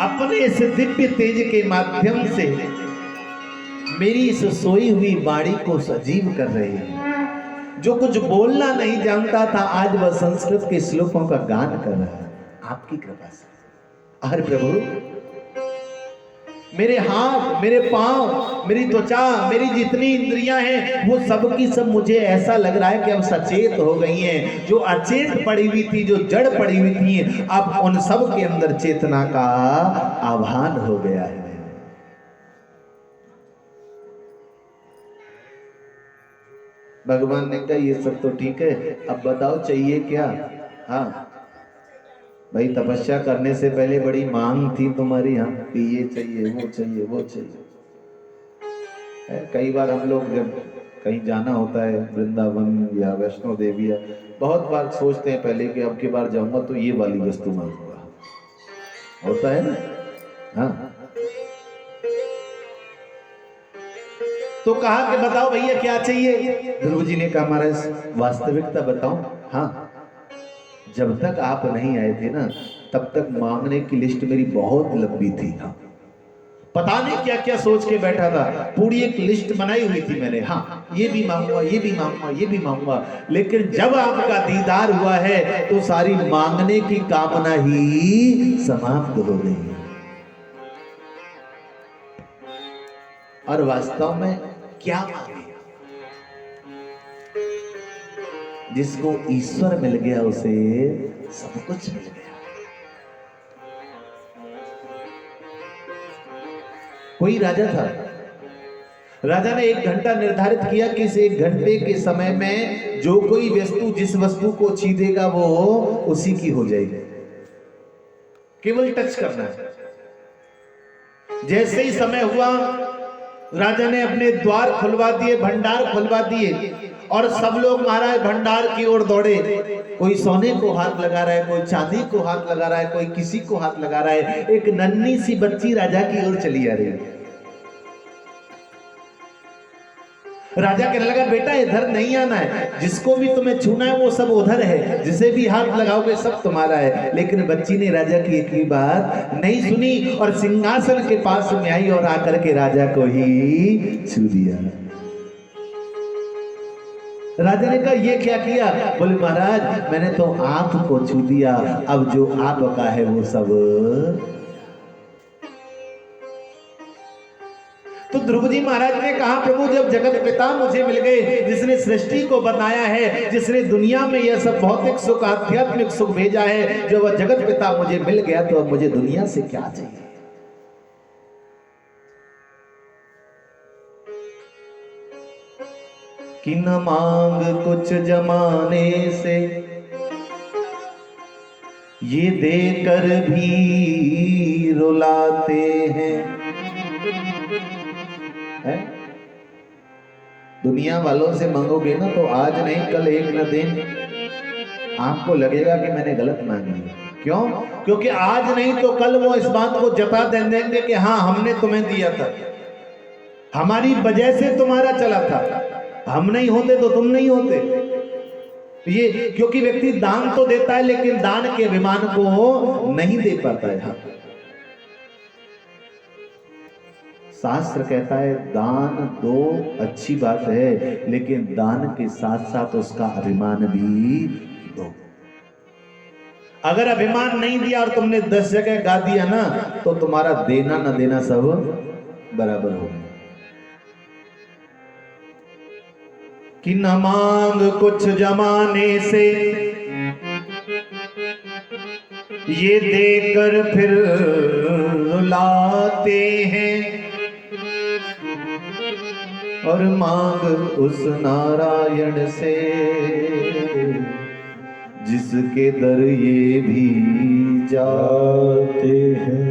अपने इस दिव्य तेज के माध्यम से मेरी इस सोई हुई वाणी को सजीव कर रहे हैं। जो कुछ बोलना नहीं जानता था आज वह संस्कृत के श्लोकों का गान कर रहा है आपकी कृपा से। अरे प्रभु मेरे हाथ, मेरे पांव, मेरी त्वचा, मेरी जितनी इंद्रियां हैं वो सब की सब मुझे ऐसा लग रहा है कि अब सचेत हो गई हैं। जो अचेत पड़ी हुई थी, जो जड़ पड़ी हुई थी, अब उन सब के अंदर चेतना का आह्वान हो गया है। भगवान ने कहा ये सब तो ठीक है, अब बताओ चाहिए क्या? हाँ भाई, तपस्या करने से पहले बड़ी मांग थी तुम्हारी यहाँ कि ये चाहिए, वो चाहिए, वो चाहिए। कई बार हम लोग जब कहीं जाना होता है, वृंदावन या वैष्णो देवी, या बहुत बार सोचते हैं पहले कि अब की बार जाऊंगा तो ये वाली वस्तु मांगूंगा, होता है ना? हाँ, तो कहा कि बताओ भैया क्या चाहिए? ध्रुव जी ने कहा महाराज वास्तविकता बताऊं? हाँ, जब तक आप नहीं आए थे ना तब तक मांगने की लिस्ट मेरी बहुत लंबी थी। पता नहीं क्या क्या सोच के बैठा था, पूरी एक लिस्ट बनाई हुई थी मैंने। हाँ, ये भी मांगूंगा, ये भी मांगूंगा, ये भी मांगूंगा। लेकिन जब आपका दीदार हुआ है तो सारी मांगने की कामना ही समाप्त हो गई। और वास्तव में क्या मांगे? जिसको ईश्वर मिल गया उसे सब कुछ मिल गया। कोई राजा था, राजा ने 1 घंटा निर्धारित किया कि इस 1 घंटे के समय में जो कोई वस्तु जिस वस्तु को छीदेगा वो उसी की हो जाएगी, केवल टच करना है। जैसे ही समय हुआ राजा ने अपने द्वार खुलवा दिए, भंडार खुलवा दिए और सब लोग महाराज भंडार की ओर दौड़े। कोई सोने को हाथ लगा रहा है, कोई चांदी को हाथ लगा रहा है, कोई किसी को हाथ लगा रहा है। एक नन्ही सी बच्ची राजा की ओर चली आ रही है। राजा कहने लगा बेटा इधर नहीं आना है, जिसको भी तुम्हें छूना है वो सब उधर है, जिसे भी हाथ लगाओगे सब तुम्हारा है। लेकिन बच्ची ने राजा की एक भी बात नहीं सुनी और सिंहासन के पास में आई और आकर के राजा को ही छू दिया। राजा ने कहा ये क्या किया? बोले महाराज मैंने तो आपको छू दिया, अब जो आपका है वो सब। तो ध्रुव जी महाराज ने कहा प्रभु जब जगत पिता मुझे मिल गए, जिसने सृष्टि को बनाया है, जिसने दुनिया में यह सब भौतिक सुख आध्यात्मिक सुख भेजा है, जब वह जगत पिता मुझे मिल गया तो अब मुझे दुनिया से क्या चाहिए? कि न मांग कुछ जमाने से, ये देकर भी रुलाते हैं। है? दुनिया वालों से मांगोगे ना तो आज नहीं कल एक न दिन आपको लगेगा कि मैंने गलत मांगी। क्यों? क्योंकि आज नहीं तो कल वो इस बात को जता देंगे कि हाँ हमने तुम्हें दिया था, हमारी वजह से तुम्हारा चला था, हम नहीं होते तो तुम नहीं होते। ये क्योंकि व्यक्ति दान तो देता है लेकिन दान के अभिमान को नहीं दे पाता है। हाँ। शास्त्र कहता है दान दो अच्छी बात है, लेकिन दान के साथ साथ उसका अभिमान भी दो। अगर अभिमान नहीं दिया और तुमने 10 जगह गा दिया ना, तो तुम्हारा देना न देना सब बराबर होगा। कि न मांग कुछ जमाने से ये देकर फिर रुलाते हैं, और मांग उस नारायण से जिसके दर ये भी जाते हैं।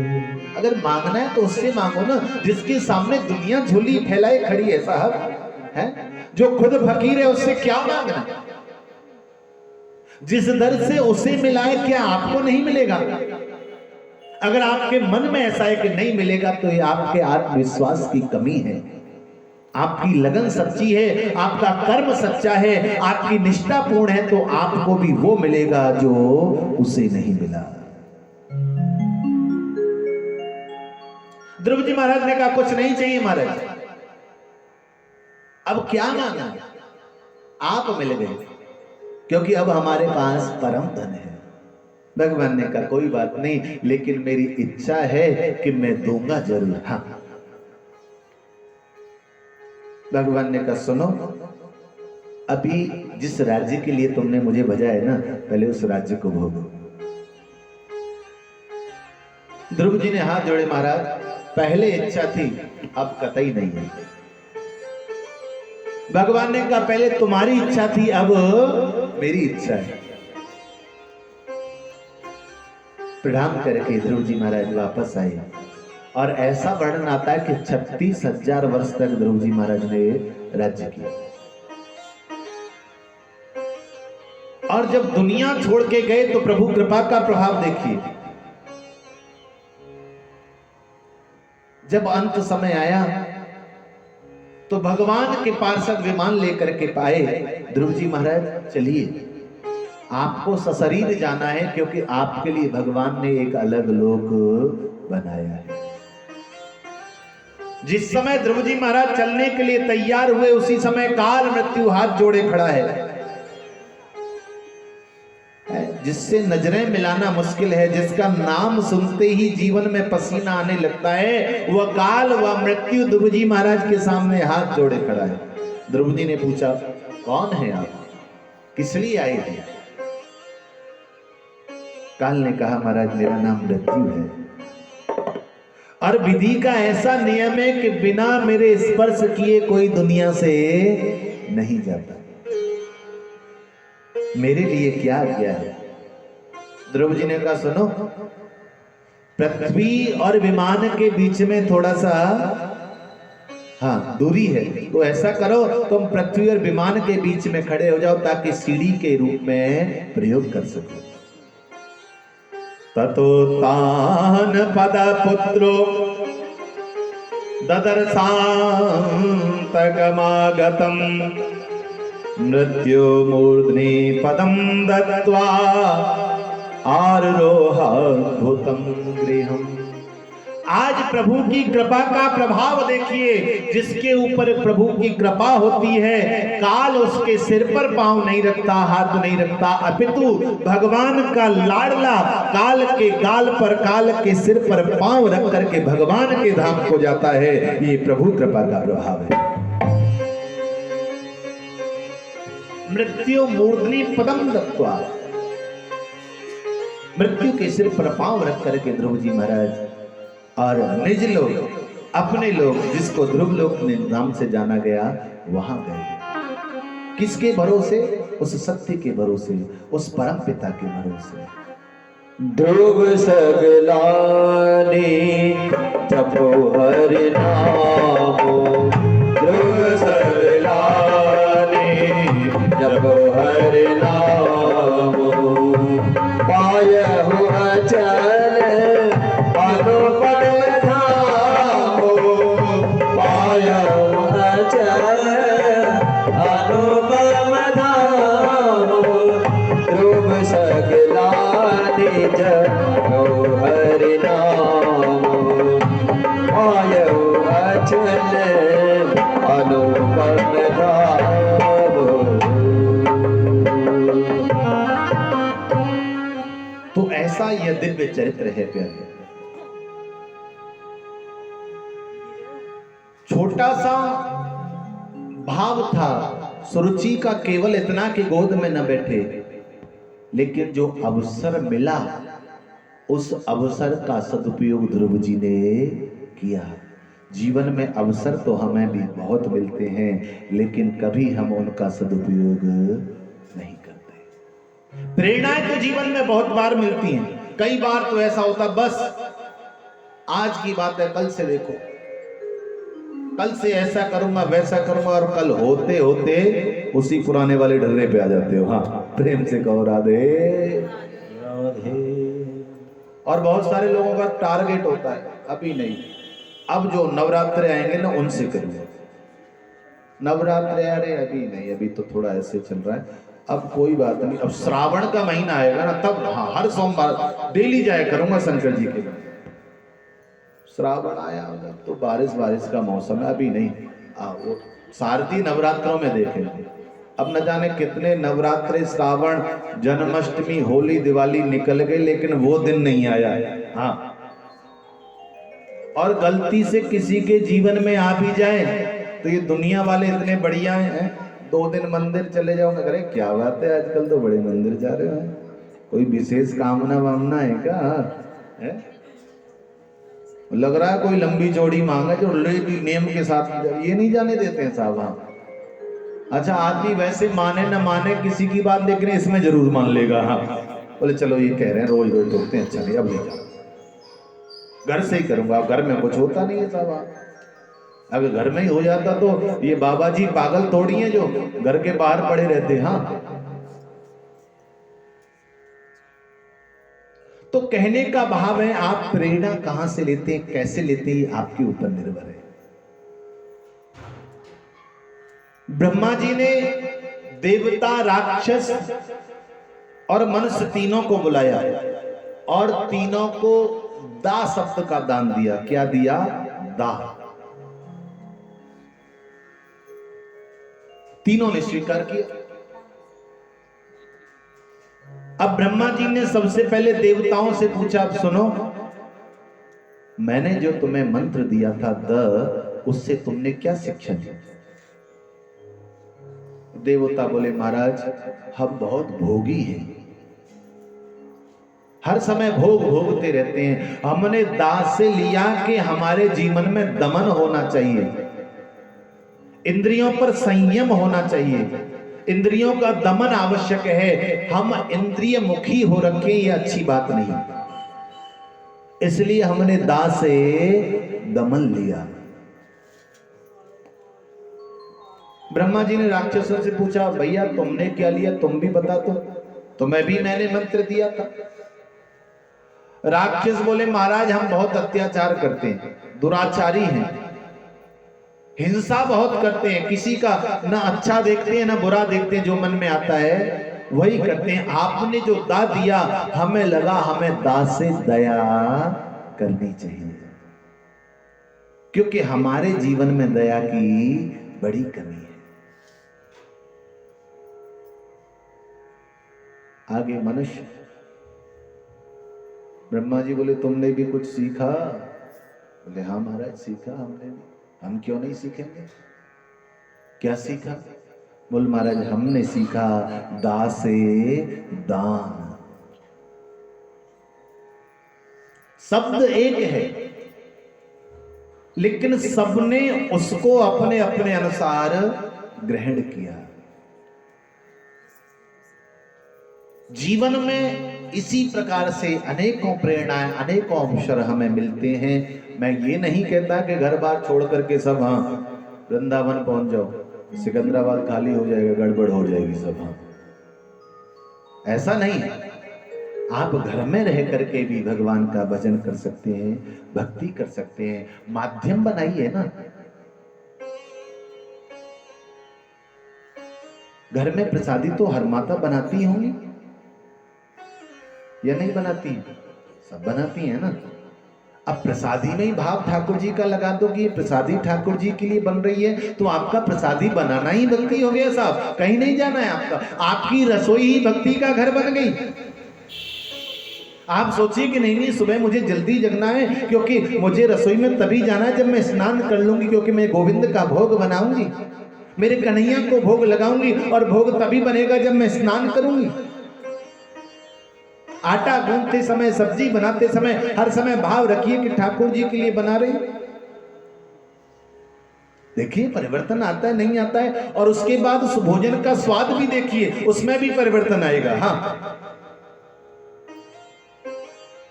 अगर मांगना है तो उससे मांगो ना, जिसके सामने दुनिया झोली फैलाए खड़ी है साहब, है जो खुद फकीर है, उससे क्या मांगना? जिस दर से उसे मिला है, क्या आपको नहीं मिलेगा? अगर आपके मन में ऐसा है कि नहीं मिलेगा, तो ये आपके आत्मविश्वास की कमी है, आपकी लगन सच्ची है, आपका कर्म सच्चा है, आपकी निष्ठा पूर्ण है, तो आपको भी वो मिलेगा जो उसे नहीं मिला। ध्रुव जी महाराज ने कहा कुछ नहीं चाहिए महाराज, अब क्या मांगा? आप मिल गए, क्योंकि अब हमारे पास परम धन है। भगवान ने कहा कोई बात नहीं, लेकिन मेरी इच्छा है कि मैं दूंगा जरूर। हाँ, भगवान ने कहा सुनो, अभी जिस राज्य के लिए तुमने मुझे भेजा है ना, पहले उस राज्य को भोगो। ध्रुव जी ने हाथ जोड़े, महाराज पहले इच्छा थी, अब कतई नहीं है। भगवान ने कहा पहले तुम्हारी इच्छा थी, अब मेरी इच्छा है। प्रणाम करके ध्रुव जी महाराज वापस आए, और ऐसा वर्णन आता है कि 36,000 वर्ष तक ध्रुव जी महाराज ने राज्य किया। और जब दुनिया छोड़ के गए तो प्रभु कृपा का प्रभाव देखिए। जब अंत समय आया तो भगवान के पार्षद विमान लेकर के पाए, ध्रुव जी महाराज चलिए, आपको सशरीर जाना है, क्योंकि आपके लिए भगवान ने एक अलग लोक बनाया है। जिस समय ध्रुव जी महाराज चलने के लिए तैयार हुए, उसी समय काल मृत्यु हाथ जोड़े खड़ा है, जिससे नजरें मिलाना मुश्किल है, जिसका नाम सुनते ही जीवन में पसीना आने लगता है, वह काल वह मृत्यु ध्रुव जी महाराज के सामने हाथ जोड़े खड़ा है। ध्रुव जी ने पूछा कौन है आप, किस लिए आए थे? काल ने कहा महाराज मेरा नाम मृत्यु है, और विधि का ऐसा नियम है कि बिना मेरे स्पर्श किए कोई दुनिया से नहीं जाता। मेरे लिए क्या किया है? ध्रुव जी ने कहा सुनो, पृथ्वी और विमान के बीच में थोड़ा सा दूरी है, तो ऐसा करो तुम पृथ्वी और विमान के बीच में खड़े हो जाओ, ताकि सीढ़ी के रूप में प्रयोग कर सको। ततो तान पद पुत्रो ददर्शान्तकमागतम् मृत्यु मूर्ध्नि पदम दत्त्वा आरोहाद्भुतम गृहम्। आज प्रभु की कृपा का प्रभाव देखिए, जिसके ऊपर प्रभु की कृपा होती है, काल उसके सिर पर पांव नहीं रखता, हाथ नहीं रखता, अपितु भगवान का लाडला काल के गाल पर, काल के सिर पर पांव रख करके भगवान के धाम को जाता है। ये प्रभु कृपा का प्रभाव है। मृत्यु मूर्धनि पदम दत्त्वा, मृत्यु के सिर पर पांव रख करके ध्रुव जी महाराज और निज लोग, अपने लोग, जिसको ध्रुव लोक नाम से जाना गया, वहां गए। किसके भरोसे? उस सत्य के भरोसे, उस परम पिता के भरोसे। ध्रुव सगलाने जपो हरि नामो, ध्रुव सगलाने जपो हरि नामो, पायहु अचल अनुपम धामो, पायहु अचल अनुपम धामो, ध्रुव सगलाने जपो हरि नामो, पायहु अचल ऐसा यह दिव्य चरित्र है प्यारे। छोटा सा भाव था सुरुचि का, केवल इतना कि गोद में न बैठे, लेकिन जो अवसर मिला उस अवसर का सदुपयोग ध्रुव जी ने किया। जीवन में अवसर तो हमें भी बहुत मिलते हैं, लेकिन कभी हम उनका सदुपयोग नहीं करते। प्रेरणाएं तो जीवन में बहुत बार मिलती हैं। कई बार तो ऐसा होता बस आज की बात है, कल से देखो, कल से ऐसा करूंगा वैसा करूंगा, और कल होते होते उसी पुराने वाले ढर्रे पे आ जाते हो। हाँ, प्रेम से कहो राधे राधे। और बहुत सारे लोगों का टारगेट होता है अभी नहीं, अब जो नवरात्रे आएंगे ना उनसे करूंगा। नवरात्रे अरे अभी नहीं, अभी तो थोड़ा ऐसे चल रहा है, अब कोई बात नहीं, अब श्रावण का महीना आएगा ना तब हाँ हर सोमवार डेली जाया करूंगा शंकर जी के। श्रावण आया तो बारिश का मौसम है, अभी नहीं। वो शारदीय नवरात्रों में देखेंगे, अब न जाने कितने नवरात्रे, श्रावण, जन्माष्टमी, होली, दिवाली निकल गए, लेकिन वो दिन नहीं आया। हाँ, और गलती से किसी के जीवन में आ भी जाए तो ये दुनिया वाले इतने बढ़िया हैं, 2 दिन मंदिर चले जाओगे, अरे क्या बात है आजकल तो बड़े मंदिर जा रहे हो, कोई विशेष कामना वामना है क्या है? लग रहा है कोई लंबी चौड़ी मांग है जो नियम के साथ, ये नहीं जाने देते हैं साहब। हाँ, अच्छा आदमी वैसे माने न माने किसी की बात, लेकिन इसमें जरूर मान लेगा। हाँ, बोले चलो ये कह रहे हैं रोज रोज टोकते हैं, अच्छा नहीं अब नहीं जाओ, घर से ही करूंगा। अब घर में कुछ होता नहीं है साहब। अगर घर में ही हो जाता तो ये बाबा जी पागल थोड़ी हैं जो घर के बाहर पड़े रहते। हाँ, तो कहने का भाव है आप प्रेरणा कहां से लेते हैं, कैसे लेते हैं, आपके ऊपर निर्भर है। ब्रह्मा जी ने देवता, राक्षस और मनुष्य तीनों को बुलाया और तीनों को दा शब्द का दान दिया। क्या दिया? दा। तीनों ने स्वीकार किया। अब ब्रह्मा जी ने सबसे पहले देवताओं से पूछा, अब सुनो, मैंने जो तुम्हें मंत्र दिया था द, उससे तुमने क्या शिक्षा दी? देवता बोले महाराज हम बहुत भोगी हैं, हर समय भोग भोगते रहते हैं। हमने दास से लिया कि हमारे जीवन में दमन होना चाहिए, इंद्रियों पर संयम होना चाहिए, इंद्रियों का दमन आवश्यक है। हम इंद्रिय मुखी हो रखे ये अच्छी बात नहीं, इसलिए हमने दास से दमन लिया। ब्रह्मा जी ने राक्षसों से पूछा, भैया तुमने क्या लिया, तुम भी बता दो, तुम्हें भी मैंने मंत्र दिया था। राक्षस बोले महाराज हम बहुत अत्याचार करते हैं, दुराचारी हैं, हिंसा बहुत करते हैं, किसी का ना अच्छा देखते हैं ना बुरा देखते हैं, जो मन में आता है वही करते हैं। आपने जो दा दिया हमें लगा हमें दा से दया करनी चाहिए, क्योंकि हमारे जीवन में दया की बड़ी कमी है। आगे मनुष्य, ब्रह्मा जी बोले तुमने भी कुछ सीखा? बोले हाँ महाराज सीखा हमने भी, हम क्यों नहीं सीखेंगे। क्या सीखा? बोल महाराज हमने सीखा दासे दान। शब्द एक है लेकिन सबने उसको अपने अपने अनुसार ग्रहण किया। जीवन में इसी प्रकार से अनेकों प्रेरणाएं, अनेकों अवसर हमें मिलते हैं। मैं ये नहीं कहता कि घर बार छोड़ करके सब हाँ वृंदावन पहुंच जाओ, सिकंदराबाद खाली हो जाएगा, गड़बड़ हो जाएगी सब। हाँ, ऐसा नहीं है। आप घर में रह करके भी भगवान का भजन कर सकते हैं, भक्ति कर सकते हैं। माध्यम बनाइए ना। घर में प्रसादी तो हर माता बनाती होंगी या नहीं बनाती? सब बनाती हैं ना। अब प्रसादी में ही भाव ठाकुर जी का लगा दो कि ये प्रसादी ठाकुर जी के लिए बन रही है, तो आपका प्रसादी बनाना ही भक्ति हो गया साहब। कहीं नहीं जाना है आपका, आपकी रसोई ही भक्ति का घर बन गई। आप सोचिए कि नहीं नहीं सुबह मुझे जल्दी जगना है, क्योंकि मुझे रसोई में तभी जाना है जब मैं स्नान कर लूंगी, क्योंकि मैं गोविंद का भोग बनाऊंगी, मेरे कन्हैया को भोग लगाऊंगी, और भोग तभी बनेगा जब मैं स्नान करूंगी। आटा गूंथते समय, सब्जी बनाते समय हर समय भाव रखिए कि ठाकुर जी के लिए बना रहे हैं। देखिए परिवर्तन आता है नहीं आता है, और उसके बाद उस भोजन का स्वाद भी देखिए, उसमें भी परिवर्तन आएगा। हाँ,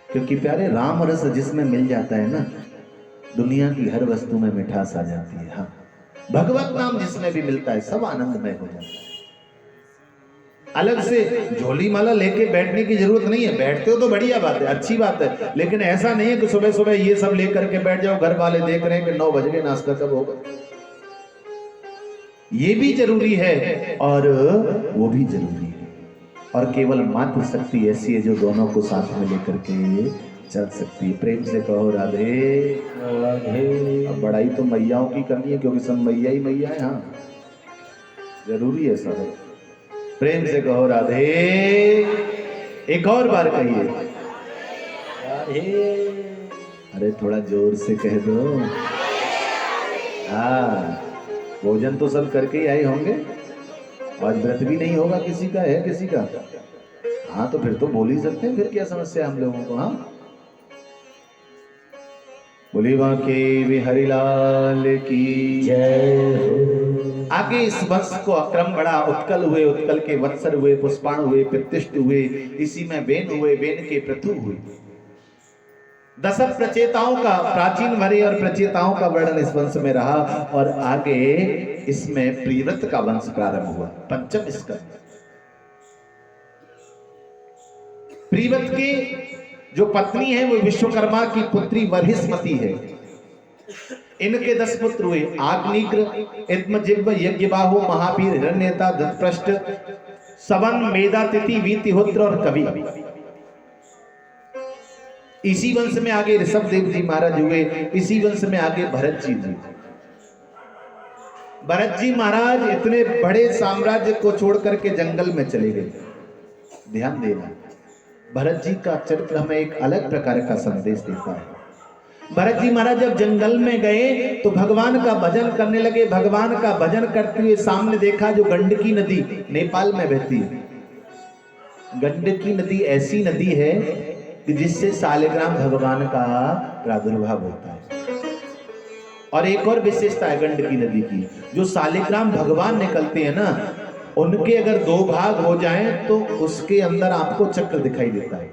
क्योंकि प्यारे राम रस जिसमें मिल जाता है ना, दुनिया की हर वस्तु में मिठास आ जाती है। हाँ, भगवत नाम जिसमें भी मिलता है सब आनंदमय हो जाता है। अलग से झोली माला लेके बैठने की जरूरत नहीं है, बैठते हो तो बढ़िया बात है, अच्छी बात है, लेकिन ऐसा नहीं है कि सुबह सुबह ये सब लेकर के बैठ जाओ, घर वाले देख रहे हैं कि 9 बज गए, नाश्ता कब होगा। ये भी जरूरी है और वो भी जरूरी है, और केवल मात्र शक्ति ऐसी है जो दोनों को साथ में लेकर के चल सकती है। प्रेम से कहो राधे राधे। अब बड़ाई तो मैयाओं की करनी है, क्योंकि सब मैया ही मैया है। हाँ, जरूरी है सब। प्रेम से कहो राधे। एक और बार कहिए राधे। अरे थोड़ा जोर से कह दो। हाँ, भोजन तो सब करके ही आए होंगे, आज व्रत भी नहीं होगा किसी का, है किसी का? हाँ, तो फिर तो बोल ही सकते हैं, फिर क्या समस्या हम लोगों को। हाँ, बोली बांके बिहारी लाल की जय हो। आगे इस वंश को अक्रम बढ़ा, उत्कल हुए, उत्कल के वत्सर हुए, पुष्पाण हुए, प्रतिष्ठ हुए, इसी में बेन हुए, बेन के पृथु हुए। 10 प्रचेताओं का, प्राचीन भरे और प्रचेताओं का वर्णन इस वंश में रहा, और आगे इसमें प्रियव्रत का वंश प्रारंभ हुआ, पंचम इसका। प्रियव्रत की जो पत्नी है वो विश्वकर्मा की पुत्री वर्हिष्मती है। इनके 10 पुत्र हुए, आग्निग्र, इत्मजिह्व, यज्ञबाहु, महावीर, हिरण्यता, धृतपृष्ठ, सवन, मेधातिथि, वीतिहोत्र और कवि। इसी वंश में आगे ऋषभदेव जी महाराज हुए, इसी वंश में आगे भरत जी हुए। भरत जी महाराज इतने बड़े साम्राज्य को छोड़ करके जंगल में चले गए। ध्यान देना, भरत जी का चरित्र हमें एक अलग प्रकार का संदेश देता है। भरत जी महाराज जब जंगल में गए तो भगवान का भजन करने लगे। भगवान का भजन करते हुए सामने देखा जो गंडकी नदी नेपाल में बहती है। गंडकी नदी ऐसी नदी है कि जिससे सालिग्राम भगवान का प्रादुर्भाव होता है। और एक और विशेषता है गंडकी नदी की, जो सालिग्राम भगवान निकलते हैं ना, उनके अगर 2 भाग हो जाएं तो उसके अंदर आपको चक्र दिखाई देता है।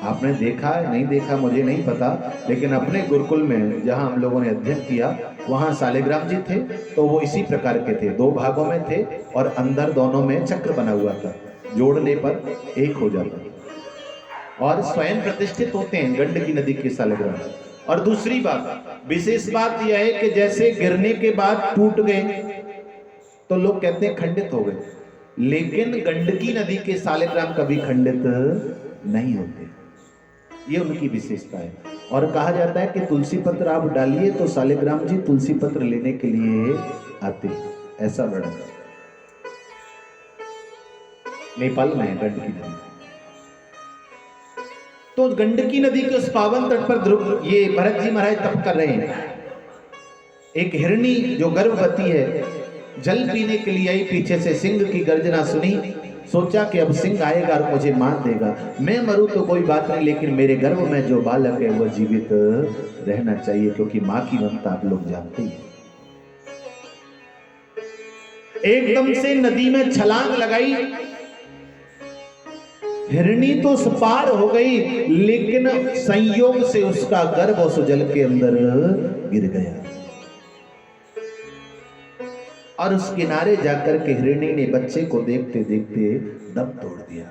आपने देखा है नहीं देखा मुझे नहीं पता, लेकिन अपने गुरुकुल में जहां हम लोगों ने अध्ययन किया वहां सालिग्राम जी थे, तो वो इसी प्रकार के थे, 2 भागों में थे और अंदर दोनों में चक्र बना हुआ था, जोड़ने पर एक हो जाता और स्वयं प्रतिष्ठित होते हैं गंडकी नदी के सालिग्राम। और दूसरी बात, विशेष बात यह है कि जैसे गिरने के बाद टूट गए तो लोग कहते हैं खंडित हो गए, लेकिन गंडकी नदी के सालिग्राम कभी खंडित नहीं होते। ये उनकी विशेषता है। और कहा जाता है कि तुलसी पत्र आप डालिए तो सालिग्राम जी तुलसी पत्र लेने के लिए आते, ऐसा वर्णन नेपाल में है गंडकी नदी। तो गंडकी नदी के उस पावन तट पर ध्रुव ये भरत जी महाराज तप कर रहे हैं। एक हिरणी जो गर्भवती है जल पीने के लिए आई, पीछे से सिंह की गर्जना सुनी, सोचा कि अब सिंह आएगा और मुझे मार देगा, मैं मरूं तो कोई बात नहीं, लेकिन मेरे गर्भ में जो बालक है वो जीवित रहना चाहिए, क्योंकि मां की ममता आप लोग जानते ही। एकदम से नदी में छलांग लगाई, हिरणी तो पार हो गई, लेकिन संयोग से उसका गर्भ उस जल के अंदर गिर गया और उस किनारे जाकर के हिरणी ने बच्चे को देखते देखते दम तोड़ दिया।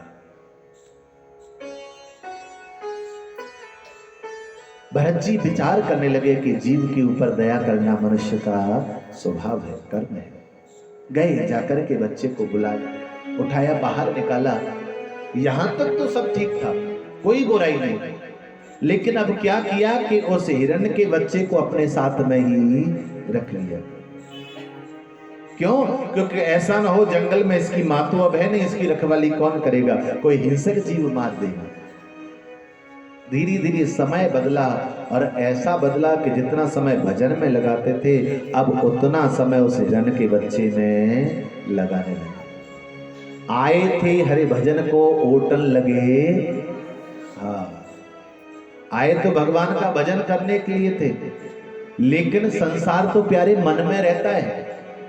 भरत जी विचार करने लगे कि जीव के ऊपर दया करना मनुष्य का स्वभाव है, कर्म है। गए जाकर के बच्चे को बुलाया, उठाया, बाहर निकाला। यहां तक तो सब ठीक था, कोई बुराई नहीं, लेकिन अब क्या किया कि उस हिरण के बच्चे को अपने साथ में ही रख लिया। क्यों? क्योंकि ऐसा ना हो जंगल में इसकी माँ तो अब है नहीं, इसकी रखवाली कौन करेगा, कोई हिंसक जीव मार देगा। धीरे धीरे समय बदला और ऐसा बदला कि जितना समय भजन में लगाते थे अब उतना समय उस हिरण के बच्चे में लगाने लगे। आए थे हरि भजन को ओटन लगे, हाँ आए तो भगवान का भजन करने के लिए थे, लेकिन संसार तो प्यारे मन में रहता है।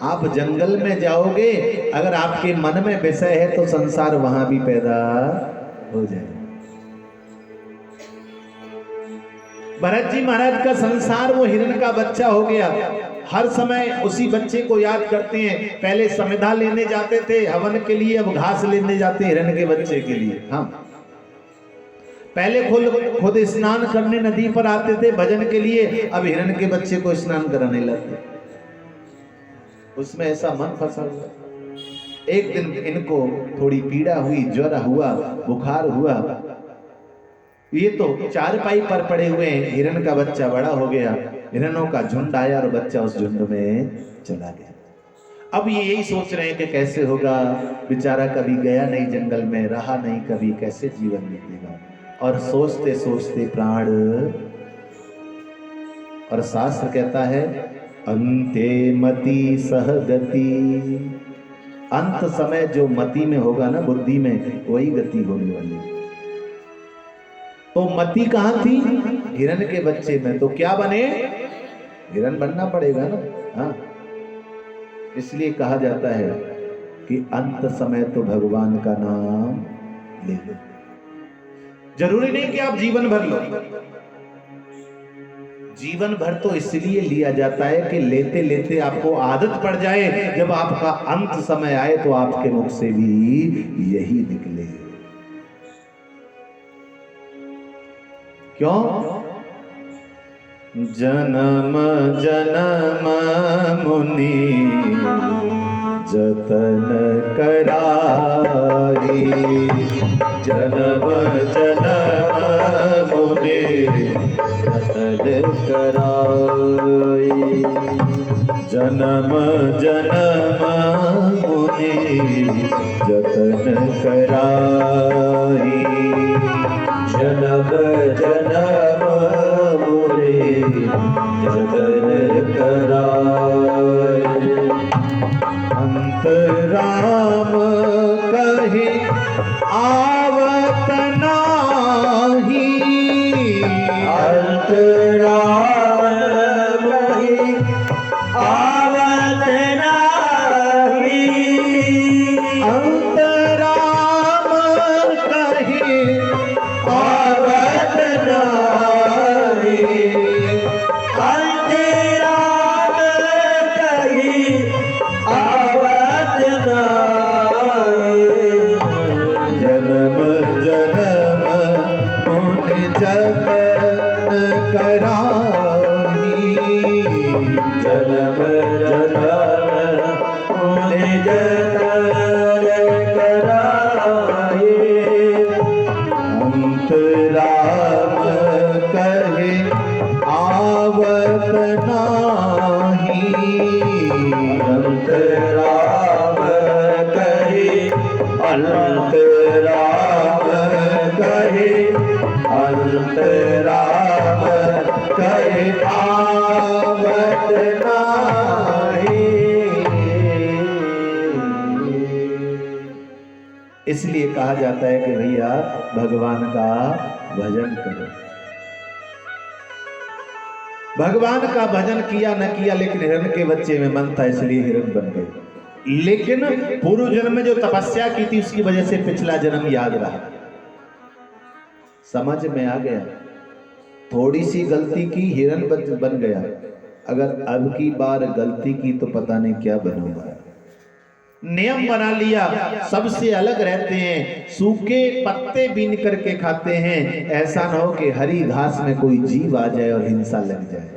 आप जंगल में जाओगे, अगर आपके मन में विषय है तो संसार वहां भी पैदा हो जाएगा। भरत जी महाराज का संसार वो हिरण का बच्चा हो गया। हर समय उसी बच्चे को याद करते हैं। पहले समिधा लेने जाते थे हवन के लिए, अब घास लेने जाते हिरण के बच्चे के लिए। हाँ, पहले खुद स्नान करने नदी पर आते थे भजन के लिए, अब हिरण के बच्चे को स्नान कराने लगते। उसमें ऐसा मन फंसा हुआ। एक दिन इनको थोड़ी पीड़ा हुई, ज्वर हुआ, बुखार हुआ, ये तो चारपाई पर पड़े हुए हैं। हिरण का बच्चा बड़ा हो गया, हिरणों का झुंड आया और बच्चा उस झुंड में चला गया। अब ये यही सोच रहे हैं कि कैसे होगा, बेचारा कभी गया नहीं जंगल में, रहा नहीं कभी, कैसे जीवन बीतेगा। और सोचते सोचते प्राण, और शास्त्र कहता है अंते मति सहगति, अंत समय जो मति में होगा ना, बुद्धि में, वही गति होने वाली। तो मति कहां थी? हिरण के बच्चे में। तो क्या बने? हिरण बनना पड़ेगा ना। हाँ, इसलिए कहा जाता है कि अंत समय तो भगवान का नाम ले लो। जरूरी नहीं कि आप जीवन भर लो, जीवन भर तो इसलिए लिया जाता है कि लेते लेते आपको आदत पड़ जाए, जब आपका अंत समय आए तो आपके मुख से भी यही निकले। क्यों? जन्म जन्म मुनि जतन करारी, जन्म जन्म मुनि जतन कराई, जन्म जन्म मुनि जतन कराई, जन्म जन्म मुनि जतन कराई। अंत राम कहे आवत नाही, अंत राम कहे आवत नाही, अंत राम कहे आवत नाही, अंत राम कहे आवत नाही। जन्म जन्म मुनि जतन कराही, जन्म जन्म मुनि जतन कराई। अंत राम कहे आवत नाही, अंत राम कहे अंत राम कहे, अंत राम कहे आवत नाही। इसलिए कहा जाता है कि भैया भगवान का भजन करो। भगवान का भजन किया न किया, लेकिन हिरण के बच्चे में मन था, इसलिए हिरण बन गए। लेकिन पूर्व जन्म में जो तपस्या की थी उसकी वजह से पिछला जन्म याद रहा, समझ में आ गया। थोड़ी सी गलती की, हिरण बन गया। अगर अब की बार गलती की तो पता नहीं क्या बनूंगा। नियम बना लिया, सबसे अलग रहते हैं, सूखे पत्ते बीन करके खाते हैं। ऐसा ना हो कि हरी घास में कोई जीव आ जाए और हिंसा लग जाए।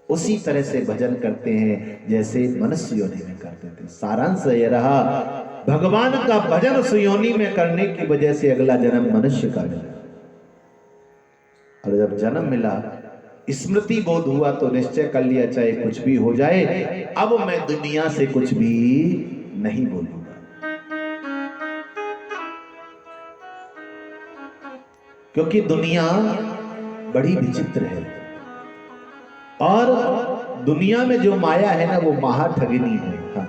उसी तरह से भजन करते हैं जैसे मनुष्य योनि में करते थे। सारांश ये रहा, भगवान का भजन उस योनि में करने की वजह से अगला जन्म मनुष्य का मिला। और जब जन्म मिला, स्मृति बोध हुआ तो निश्चय कर लिया चाहे कुछ भी हो जाए, अब मैं दुनिया से कुछ भी नहीं बोलूंगा। क्योंकि दुनिया बड़ी विचित्र है और दुनिया में जो माया है ना वो महा ठगिनी है। हाँ।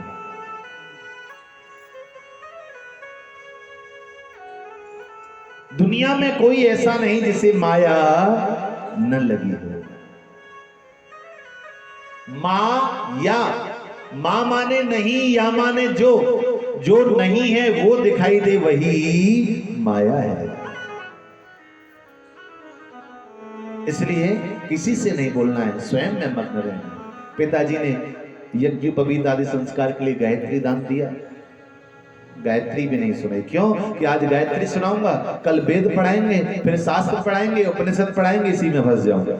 दुनिया में कोई ऐसा नहीं जिसे माया न लगी हो। माँ माने नहीं, या माने जो नहीं है वो दिखाई दे वही माया है। इसलिए किसी से नहीं बोलना है, स्वयं में मग्न रहना। पिताजी ने यज्ञोपवीत आदि संस्कार के लिए गायत्री दान दिया, गायत्री भी नहीं सुनाई। क्यों? कि आज गायत्री सुनाऊंगा, कल वेद पढ़ाएंगे, फिर शास्त्र पढ़ाएंगे, उपनिषद पढ़ाएंगे, इसी में फंस जाऊंगा।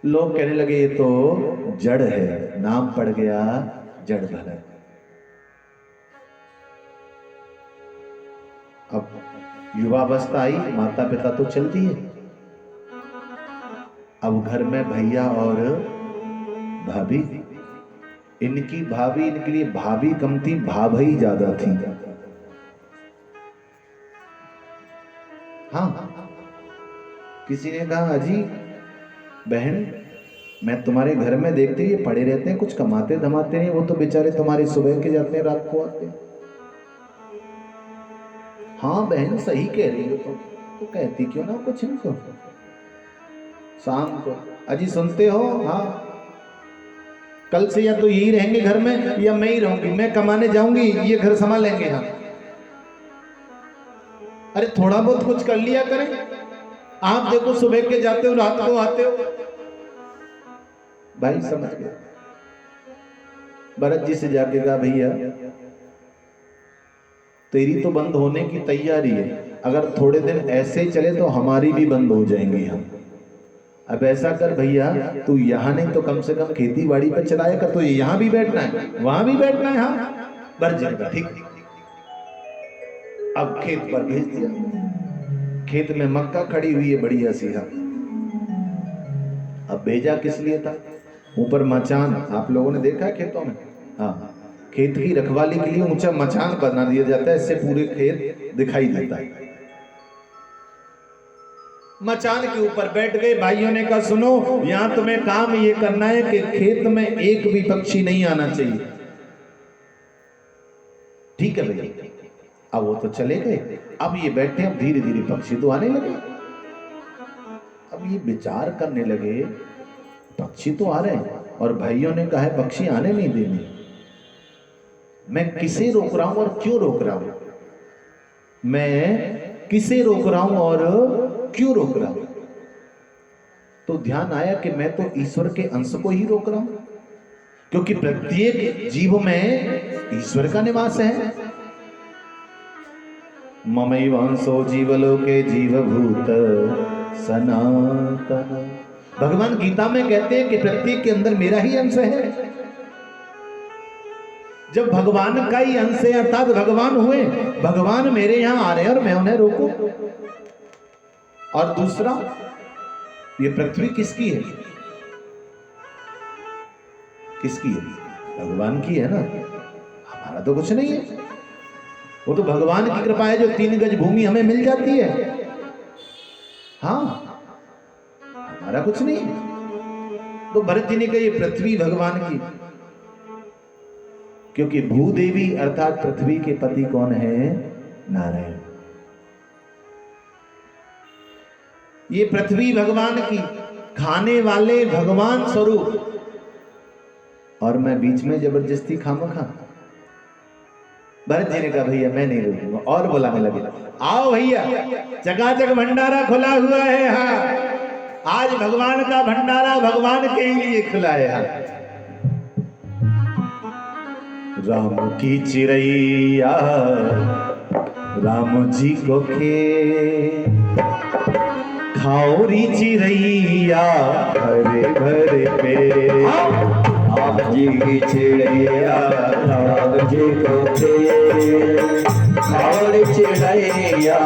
लोग कहने लगे ये तो जड़ है, नाम पड़ गया जड़ भरत। अब युवावस्था आई, माता पिता तो चल दिए, अब घर में भैया और भाभी, इनकी भाभी, इनके लिए भाभी कम थी, भाभी ज्यादा थी। हाँ, किसी ने कहा अजी बहन, मैं तुम्हारे घर में देखते ये पड़े रहते हैं, कुछ कमाते धमाते नहीं, वो तो बेचारे तुम्हारे सुबह के जाते हैं, रात को आते हैं। हाँ बहन सही कह रही हो, तो कहती क्यों ना कुछ इनको शाम को, अजी सुनते हो? हाँ, कल से या तो यही रहेंगे घर में या मैं ही रहूंगी, मैं कमाने जाऊंगी, ये घर संभाल लेंगे। हाँ, अरे थोड़ा बहुत कुछ कर लिया करें, आप देखो सुबह के जाते हो, रात को आते हो। भाई समझ गए। भरत जी से जाके कहा भैया तेरी तो बंद होने की तैयारी है, अगर थोड़े दिन ऐसे ही चले तो हमारी भी बंद हो जाएंगी हम। अब ऐसा कर भैया, तू यहाँ नहीं तो कम से कम खेती बाड़ी पर चलाया कर, तो यहाँ भी बैठना है वहां भी बैठना है। हाँ भरत जी का ठीक। अब खेत पर भेज दिया, खेत में मक्का खड़ी हुई है बढ़िया सी। हाँ, अब भेजा किस लिए था? ऊपर मचान, आप लोगों ने देखा है खेतों में? हाँ, खेत की रखवाली के लिए ऊंचा मचान बना दिया जाता है, इससे पूरे खेत दिखाई देता है। मचान के ऊपर बैठ गए, भाइयों ने कहा सुनो, यहां तुम्हें काम ये करना है कि खेत में एक भी पक्षी नहीं आना चाहिए। ठीक है भैया। अब वो तो चले गए, अब ये बैठे, अब धीरे धीरे पक्षी तो आने लगे। अब ये विचार करने लगे, पक्षी तो आ रहे हैं और भाइयों ने कहा है पक्षी आने नहीं देने, मैं किसे रोक रहा हूं और क्यों रोक रहा हूं? मैं किसे रोक रहा हूं और क्यों रोक रहा हूं? तो ध्यान आया कि मैं तो ईश्वर के अंश को ही रोक रहा हूं, क्योंकि प्रत्येक जीव में ईश्वर का निवास है। ममैवांसो जीवलोके जीवभूत सनातन। भगवान गीता में कहते हैं कि प्रत्येक के अंदर मेरा ही अंश है। जब भगवान का ही अंश है अर्थात भगवान हुए, भगवान मेरे यहां आ रहे हैं और मैं उन्हें रोकूं। और दूसरा, ये पृथ्वी किसकी है? किसकी है? भगवान की है ना, हमारा तो कुछ नहीं है। वो तो भगवान की कृपा है जो 3 गज भूमि हमें मिल जाती है। हाँ, हमारा कुछ नहीं। तो भरत जी ने कहा ये पृथ्वी भगवान की, क्योंकि भूदेवी अर्थात पृथ्वी के पति कौन है? नारायण। ये पृथ्वी भगवान की, खाने वाले भगवान स्वरूप, और मैं बीच में जबरदस्ती खामखा। भरत जी ने कहा भैया मैं नहीं रुकूंगा, और बुलाने लगे, आओ भैया चकाचक भंडारा खुला हुआ है। हाँ, आज भगवान का भंडारा भगवान के ही लिए खुला है। हाँ, राम की चिड़ैया राम जी को खे, खाओरी चिड़ैया हरे भरे पे। राम जी की चिड़ैया राम जी को खे, खाओरी चिड़ैया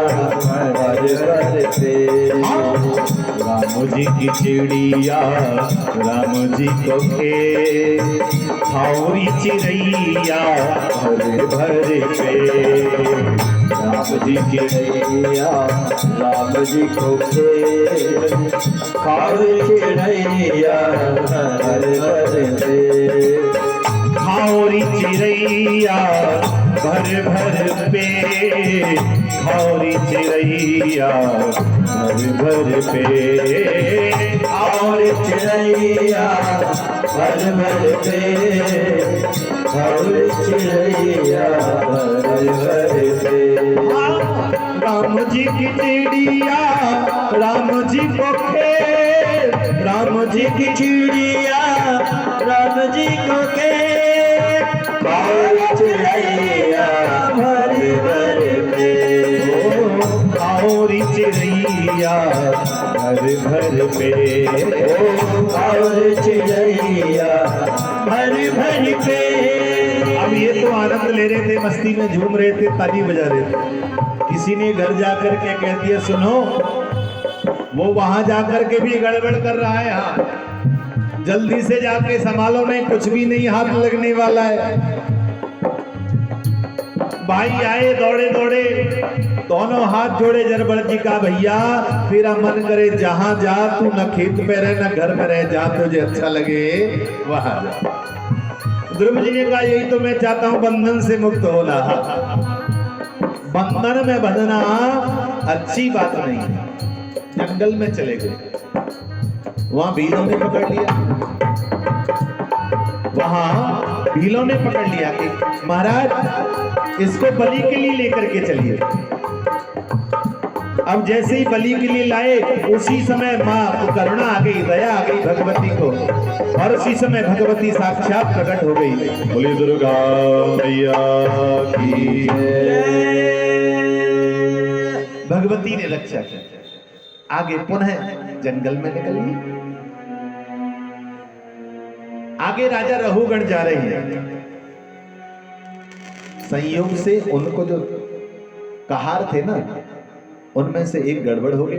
हरे भरे पे। राम जी की चिड़िया राम जी को खे, खाओरी चिड़ैया हरे भरे पे। राम जी चिड़ैया राम जी को खेल खाओ चिड़ैया भर भर पेट खाओरी चिड़ैया भर भर पेट खाओरी चिड़ैया भर भर पेट और चिड़ैया भर भर पेट और चिड़ैया भर भर पेट राम जी की चिड़िया राम जी को खेल राम जी की चिड़िया राम जी को के और चिड़ैया भर भर पेट खाओरी चिड़ैया भर भर पेट और चिड़ैया भर भर पेट। अब ये तो आनंद ले रहे थे, मस्ती में झूम रहे थे, ताली बजा रहे थे। किसी ने घर जाकर के कह दिया सुनो वो वहां जाकर के भी गड़बड़ कर रहा है, हाँ जल्दी से जाके संभालो, नहीं कुछ भी नहीं हाथ लगने वाला है। भाई आए दौड़े दौड़े, दोनों हाथ जोड़े जरबड़ जी का, भैया तेरा मन करे जहां जा, तू न खेत में रह न घर में रह, जा तुझे अच्छा लगे वहां जा। ध्रुव जी ने कहा यही तो मैं चाहता हूं, बंधन से मुक्त होना। बंधन में बंधना अच्छी बात नहीं है। जंगल में चले गए, वहां भीलों ने पकड़ लिया, वहां भीलों ने पकड़ लिया कि महाराज इसको बलि के लिए लेकर के चलिए। अब जैसे ही बलि के लिए लाए उसी समय मां करुणा आ गई, दया आ गई भगवती को, और उसी समय भगवती साक्षात प्रकट हो गई। बोली दुर्गा मैया की जय। भगवती ने रक्षा की। आगे पुनः जंगल में निकल गई। आगे राजा रहुगण जा रहे हैं। संयोग से उनको जो कहार थे ना, उनमें से एक गड़बड़ हो गई,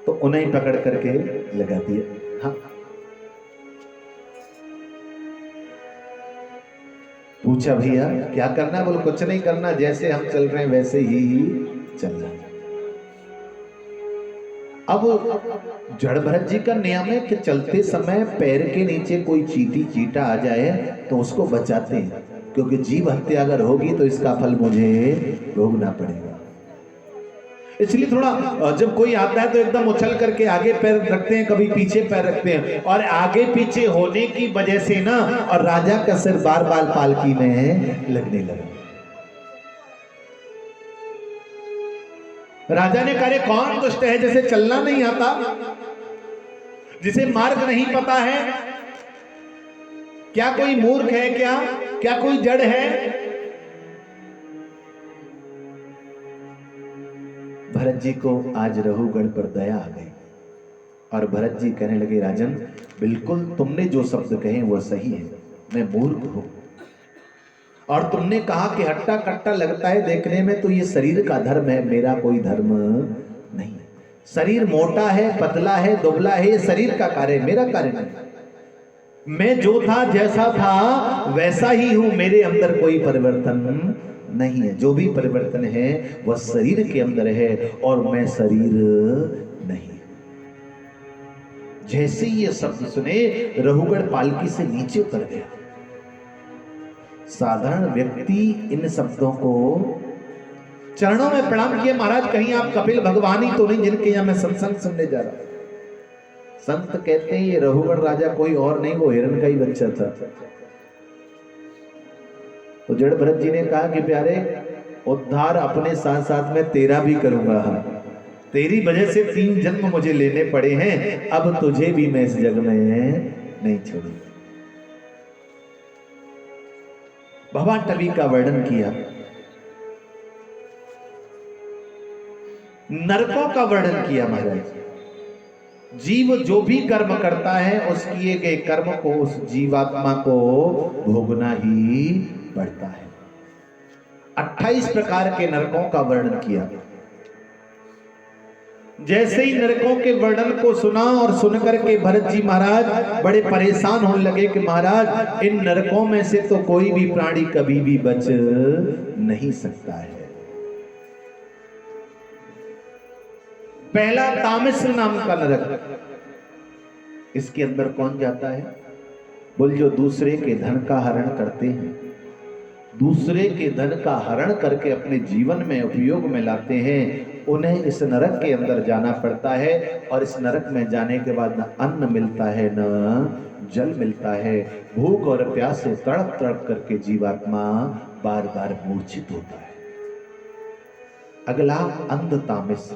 तो उन्हें पकड़ करके लगा दिया। हाँ पूछा भैया क्या करना है? बोलो कुछ नहीं करना, जैसे हम चल रहे हैं वैसे ही चलना। अब जड़ भरत जी का नियम है कि चलते समय पैर के नीचे कोई चींटी चींटा आ जाए तो उसको बचाते हैं, क्योंकि जीव हत्या अगर होगी तो इसका फल मुझे भोगना पड़ेगा। इसलिए थोड़ा जब कोई आता है तो एकदम उछल करके आगे पैर रखते हैं, कभी पीछे पैर रखते हैं, और आगे पीछे होने की वजह से ना, और राजा का सिर बार बार पालकी में लगने लगा। राजा ने कहा कौन दुष्ट है जैसे चलना नहीं आता, जिसे मार्ग नहीं पता है? क्या कोई मूर्ख है? क्या कोई जड़ है? भरत जी को आज रहुगण पर दया आ गई, और भरत जी कहने लगे राजन बिल्कुल तुमने जो शब्द कहे वह सही है, मैं मूर्ख हूं, और तुमने कहा कि हट्टा कट्टा लगता है देखने में, तो ये शरीर का धर्म है, मेरा कोई धर्म नहीं। शरीर मोटा है, पतला है, दुबला है, ये शरीर का कार्य है, मेरा कार्य नहीं। मैं जो था जैसा था वैसा ही हूं, मेरे अंदर कोई परिवर्तन नहीं है। जो भी परिवर्तन है वह शरीर के अंदर है, और मैं शरीर नहीं। जैसे ये शब्द सुने रहुगण पालकी से नीचे उतर गया। साधारण व्यक्ति इन शब्दों को चरणों में प्रणाम किया, महाराज कहीं आप कपिल भगवान ही तो नहीं जिनके यहां मैं सत्संग सुनने जा रहा। संत कहते हैं ये रहुगण राजा कोई और नहीं, वो हिरण का ही बच्चा था। तो जड़ भरत जी ने कहा कि प्यारे उद्धार अपने साथ साथ में तेरा भी करूंगा, तेरी वजह से 3 जन्म मुझे लेने पड़े हैं, अब तुझे भी मैं इस जग में नहीं छोड़ूंगा। भगवान टवी का वर्णन किया, नरकों का वर्णन किया। महाराज जीव जो भी कर्म करता है उस किए गए कर्म को उस जीवात्मा को भोगना ही पड़ता है। 28 प्रकार के नरकों का वर्णन किया। जैसे ही नरकों के वर्णन को सुना और सुनकर के भरत जी महाराज बड़े परेशान होने लगे कि महाराज इन नरकों में से तो कोई भी प्राणी कभी भी बच नहीं सकता है। पहला तामिस्र नाम का नरक। इसके अंदर कौन जाता है? बोल, जो दूसरे के धन का हरण करते हैं, दूसरे के धन का हरण करके अपने जीवन में उपयोग में लाते हैं, उन्हें इस नरक के अंदर जाना पड़ता है। और इस नरक में जाने के बाद न अन्न मिलता है न जल मिलता है। भूख और प्यास से तड़प तड़प करके जीवात्मा बार बार मूर्छित होता है। अगला अंध तामिस्र।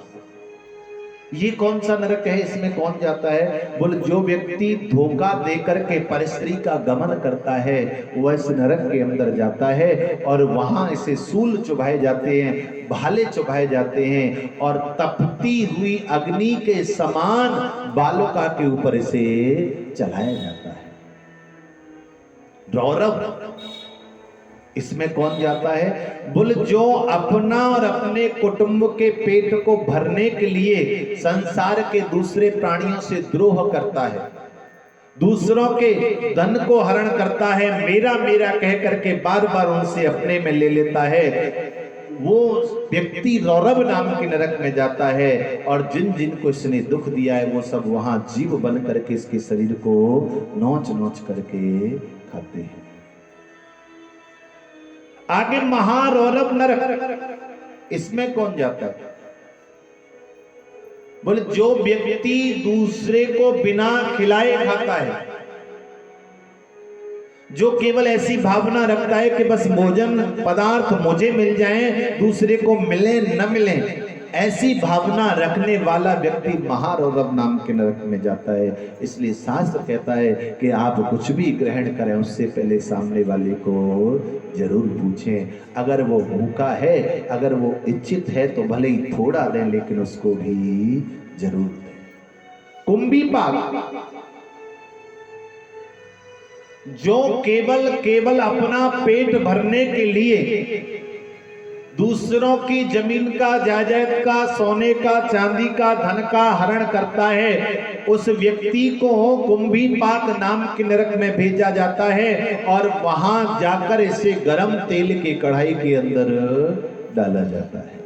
ये कौन सा नरक है? इसमें कौन जाता है? बोले, जो व्यक्ति धोखा देकर के परस्त्री का गमन करता है वह इस नरक के अंदर जाता है और वहां इसे सूल चुभाए जाते हैं, भाले चुभाए जाते हैं और तपती हुई अग्नि के समान बालुका के ऊपर इसे चलाया जाता है। रौरव। इसमें कौन जाता है? बोले, जो अपना और अपने कुटुंब के पेट को भरने के लिए संसार के दूसरे प्राणियों से द्रोह करता है, दूसरों के धन को हरण करता है, मेरा मेरा कह करके बार बार उनसे अपने में ले लेता है, वो व्यक्ति रौरव नाम के नरक में जाता है। और जिन जिन को इसने दुख दिया है वो सब वहां जीव बन करके इसके शरीर को नोच नोच करके खाते हैं। आगे महारौरव नरक। इसमें कौन जाता है? बोले, जो व्यक्ति दूसरे को बिना खिलाए खाता है, जो केवल ऐसी भावना रखता है कि बस भोजन पदार्थ मुझे मिल जाएं, दूसरे को मिले न मिले, ऐसी भावना रखने वाला व्यक्ति महारौरव नाम के नरक में जाता है। इसलिए शास्त्र कहता है कि आप कुछ भी ग्रहण करें उससे पहले सामने वाले को जरूर पूछें। अगर वो भूखा है, अगर वो इच्छित है तो भले ही थोड़ा दें, लेकिन उसको भी जरूर दें। कुंभी पाक। जो केवल अपना पेट भरने के लिए दूसरों की जमीन का, जायदाद का, सोने का, चांदी का, धन का हरण करता है, उस व्यक्ति को कुंभी पाक नाम के नरक में भेजा जाता है और वहां जाकर इसे गरम तेल की कढ़ाई के अंदर डाला जाता है।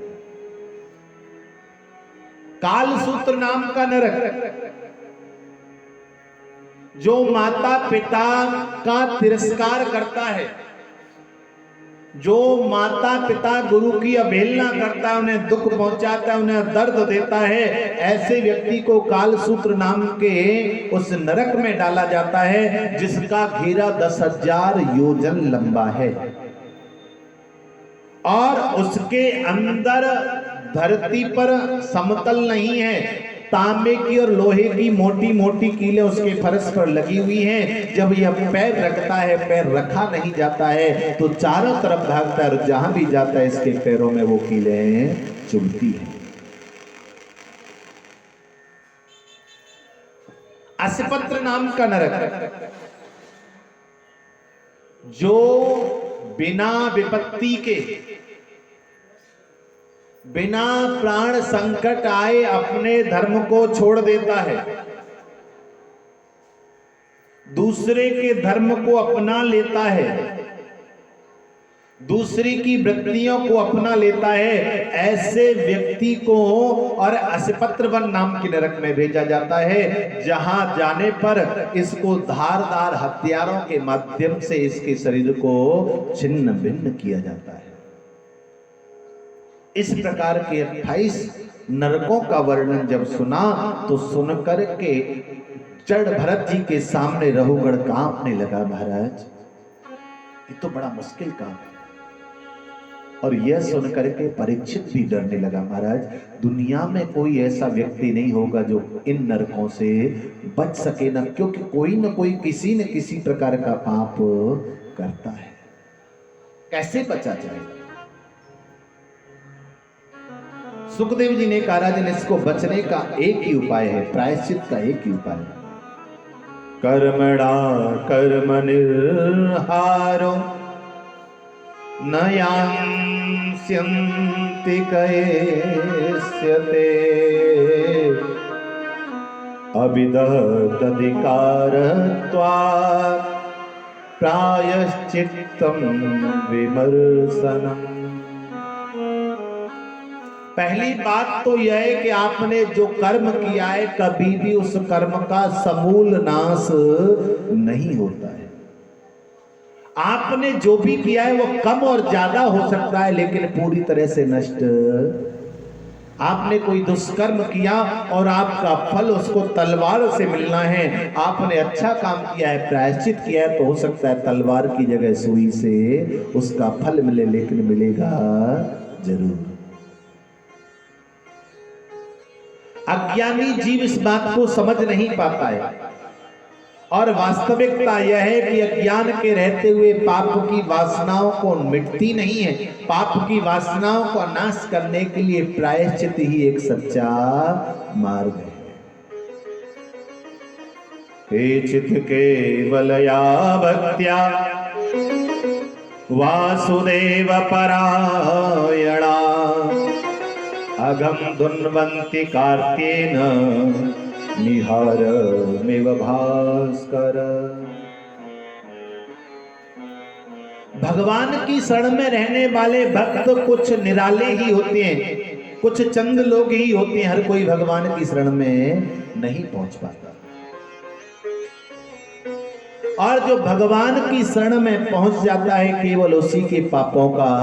कालसूत्र नाम का नरक। जो माता पिता का तिरस्कार करता है, जो माता पिता गुरु की अवहेलना करता है, उन्हें दुख पहुंचाता है, उन्हें दर्द देता है, ऐसे व्यक्ति को कालसूत्र नाम के उस नरक में डाला जाता है जिसका घेरा 10,000 योजन लंबा है और उसके अंदर धरती पर समतल नहीं है, तांबे की और लोहे की मोटी मोटी कीलें उसके फर्श पर लगी हुई हैं। जब यह पैर रखता है, पैर रखा नहीं जाता है तो चारों तरफ भागता है और जहां भी जाता है इसके पैरों में वो कीलें चुभती हैं। असिपत्र नाम का नरक। जो बिना विपत्ति के, बिना प्राण संकट आए अपने धर्म को छोड़ देता है, दूसरे के धर्म को अपना लेता है, दूसरी की वृत्तियों को अपना लेता है, ऐसे व्यक्ति को और असिपत्र वन नाम के नरक में भेजा जाता है, जहां जाने पर इसको धारदार हथियारों के माध्यम से इसके शरीर को छिन्न भिन्न किया जाता है। इस प्रकार के 28 नरकों का वर्णन जब सुना तो सुनकर के जड़ भरत जी के सामने रघुगण कांपने लगा। महाराज, ये तो बड़ा मुश्किल काम है। और यह सुनकर के परीक्षित भी डरने लगा। महाराज, दुनिया में कोई ऐसा व्यक्ति नहीं होगा जो इन नरकों से बच सके ना, क्योंकि कोई न कोई किसी न किसी प्रकार का पाप करता है। कैसे बचा जाए? सुखदेव जी ने कहा, राजन, इसको बचने का एक ही उपाय है, प्रायश्चित का एक ही उपाय है। कर्मणा कर्म निर्हारो न यांस्यन्ति कयस्यते अविदग्धाधिकारत्वात् प्रायश्चित्तं विमर्शनम्। पहली बात तो यह है कि आपने जो कर्म किया है कभी भी उस कर्म का समूल नाश नहीं होता है। आपने जो भी किया है वो कम और ज्यादा हो सकता है लेकिन पूरी तरह से नष्ट। आपने कोई दुष्कर्म किया और आपका फल उसको तलवार से मिलना है। आपने अच्छा काम किया है, प्रायश्चित किया है, तो हो सकता है तलवार की जगह सुई से उसका फल मिले, लेकिन मिलेगा जरूर। अज्ञानी जीव इस बात को समझ नहीं पाता है और वास्तविकता यह है कि अज्ञान के रहते हुए पाप की वासनाओं को मिटती नहीं है। पाप की वासनाओं का नाश करने के लिए प्रायश्चित ही एक सच्चा मार्ग है। केचित् केवलया भक्त्या वासुदेव परायणा अगम दुन्वन्ति कार्त्येन निहारमेव भास्कर। भगवान की शरण में रहने वाले भक्त कुछ निराले ही होते हैं, कुछ चंद लोग ही होते हैं। हर कोई भगवान की शरण में नहीं पहुंच पाता और जो भगवान की शरण में पहुंच जाता है केवल उसी के पापों का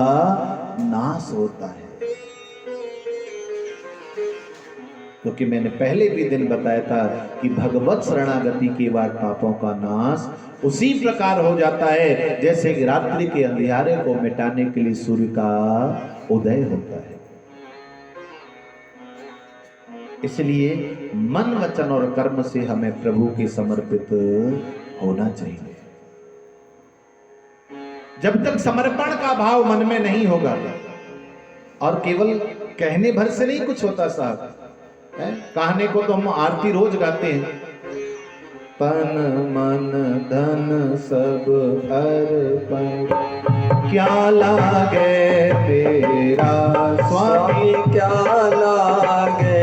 नाश होता है। क्योंकि मैंने पहले भी दिन बताया था कि भगवत शरणागति के बाद पापों का नाश उसी प्रकार हो जाता है जैसे कि रात्रि के अंधियारे को मिटाने के लिए सूर्य का उदय होता है। इसलिए मन, वचन और कर्म से हमें प्रभु के समर्पित होना चाहिए। जब तक समर्पण का भाव मन में नहीं होगा, और केवल कहने भर से नहीं कुछ होता साहब, कहने को तो हम आरती रोज गाते हैं, तन मन धन सब अर्पण क्या लागे तेरा स्वामी, क्या लागे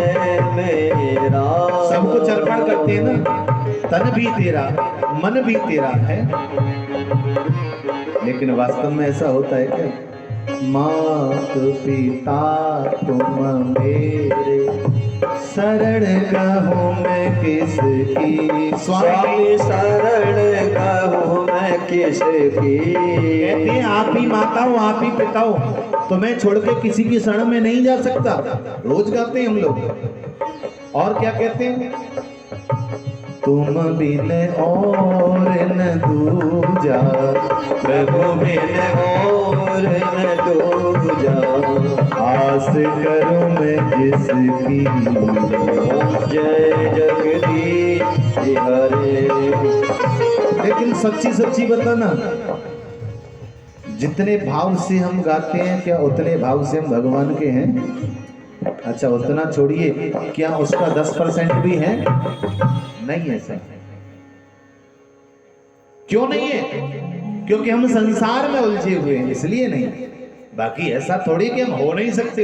मेरा। सब कुछ अर्पण करते हैं ना, तन भी तेरा, मन भी तेरा है, लेकिन वास्तव में ऐसा होता है क्या? मात पिता तुम मेरे, शरण कहूँ मैं किसकी, स्वामी शरण कहूँ मैं किसकी। कहते हैं आप ही माता हो, आप ही पिता हो, तो मैं छोड़ के किसी की शरण में नहीं जा सकता। रोज गाते हैं हम लोग। और क्या कहते हैं? तुम बिन और न दूजा, प्रभु बिन और न दूजा, आस करूं मैं जिसकी, जय जगदीश हरे। लेकिन सच्ची सच्ची बताना, जितने भाव से हम गाते हैं क्या उतने भाव से हम भगवान के हैं? अच्छा उतना छोड़िए, क्या उसका 10% भी है? नहीं है सर। क्यों नहीं है? क्योंकि हम संसार में उलझे हुए हैं, इसलिए नहीं। बाकी ऐसा थोड़ी कि हम हो नहीं सकते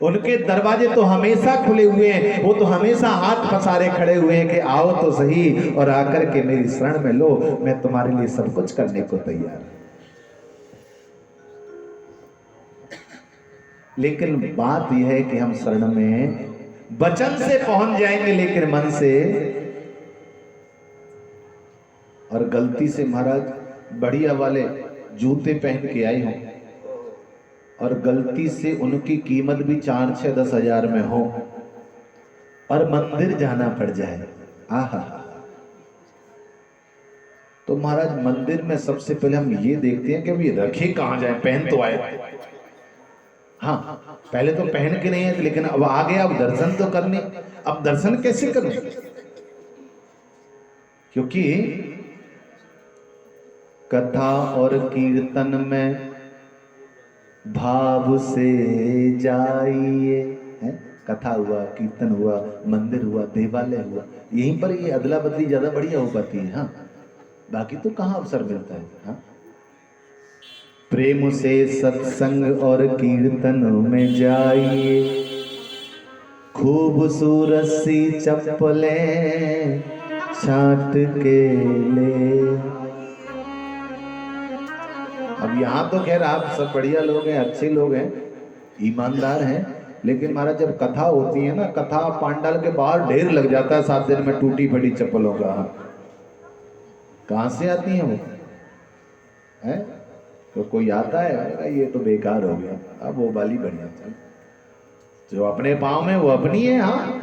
उनके दरवाजे तो हमेशा खुले हुए हैं। वो तो हमेशा हाथ पसारे खड़े हुए हैं कि आओ तो सही और आकर के मेरी शरण में लो, मैं तुम्हारे लिए सब कुछ करने को तैयार हूं। लेकिन बात यह है कि हम शरण में वचन से पहुंच जाएंगे लेकिन मन से, और गलती से महाराज बढ़िया वाले जूते पहन के आई हूं और गलती से उनकी कीमत भी 4-6-10 हजार में हो और मंदिर जाना पड़ जाए, आहा, तो महाराज मंदिर में सबसे पहले हम ये देखते हैं कि अभी रखे कहां जाए, पहन तो आए। हाँ, पहले तो पहन के नहीं है, लेकिन अब आ गया, अब दर्शन तो करने। अब दर्शन कैसे करने? क्योंकि कथा और कीर्तन में भाव से जाइए, है? कथा हुआ, कीर्तन हुआ, मंदिर हुआ, देवालय हुआ, यहीं पर ये अदला बदली ज्यादा बढ़िया हो पाती है। हाँ, बाकी तो कहाँ अवसर मिलता है। हाँ, प्रेम से सत्संग और कीर्तन में जाइए, खूबसूरत सी चप्पलें छाट के ले। अब यहाँ तो खैर आप सब बढ़िया लोग हैं, अच्छे लोग हैं, ईमानदार हैं, लेकिन महाराज जब कथा होती है ना, कथा पांडाल के बाहर ढेर लग जाता है 7 दिन में टूटी फटी चप्पलों का। कहां से आती है वो है? तो कोई आता है ये तो बेकार हो गया, अब वो वाली बढ़िया चल, जो अपने पाँव में वो अपनी है। हाँ,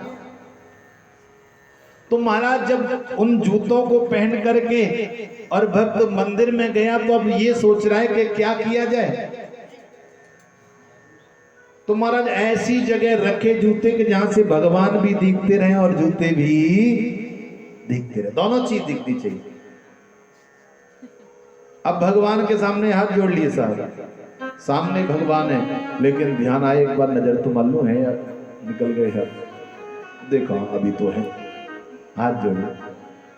तो महाराज जब उन जूतों को पहन करके और भक्त मंदिर में गया तो अब ये सोच रहा है कि क्या किया जाए। तो महाराज ऐसी जगह रखे जूते कि जहां से भगवान भी दिखते रहे और जूते भी दिखते रहे, दोनों चीज दिखनी चाहिए। अब भगवान के सामने हाथ जोड़ लिए साहब, सामने भगवान है, लेकिन ध्यान आए एक बार नजर तो मालूम है यार, निकल गए यार, देखो अभी तो है, हाथ जोड़ो।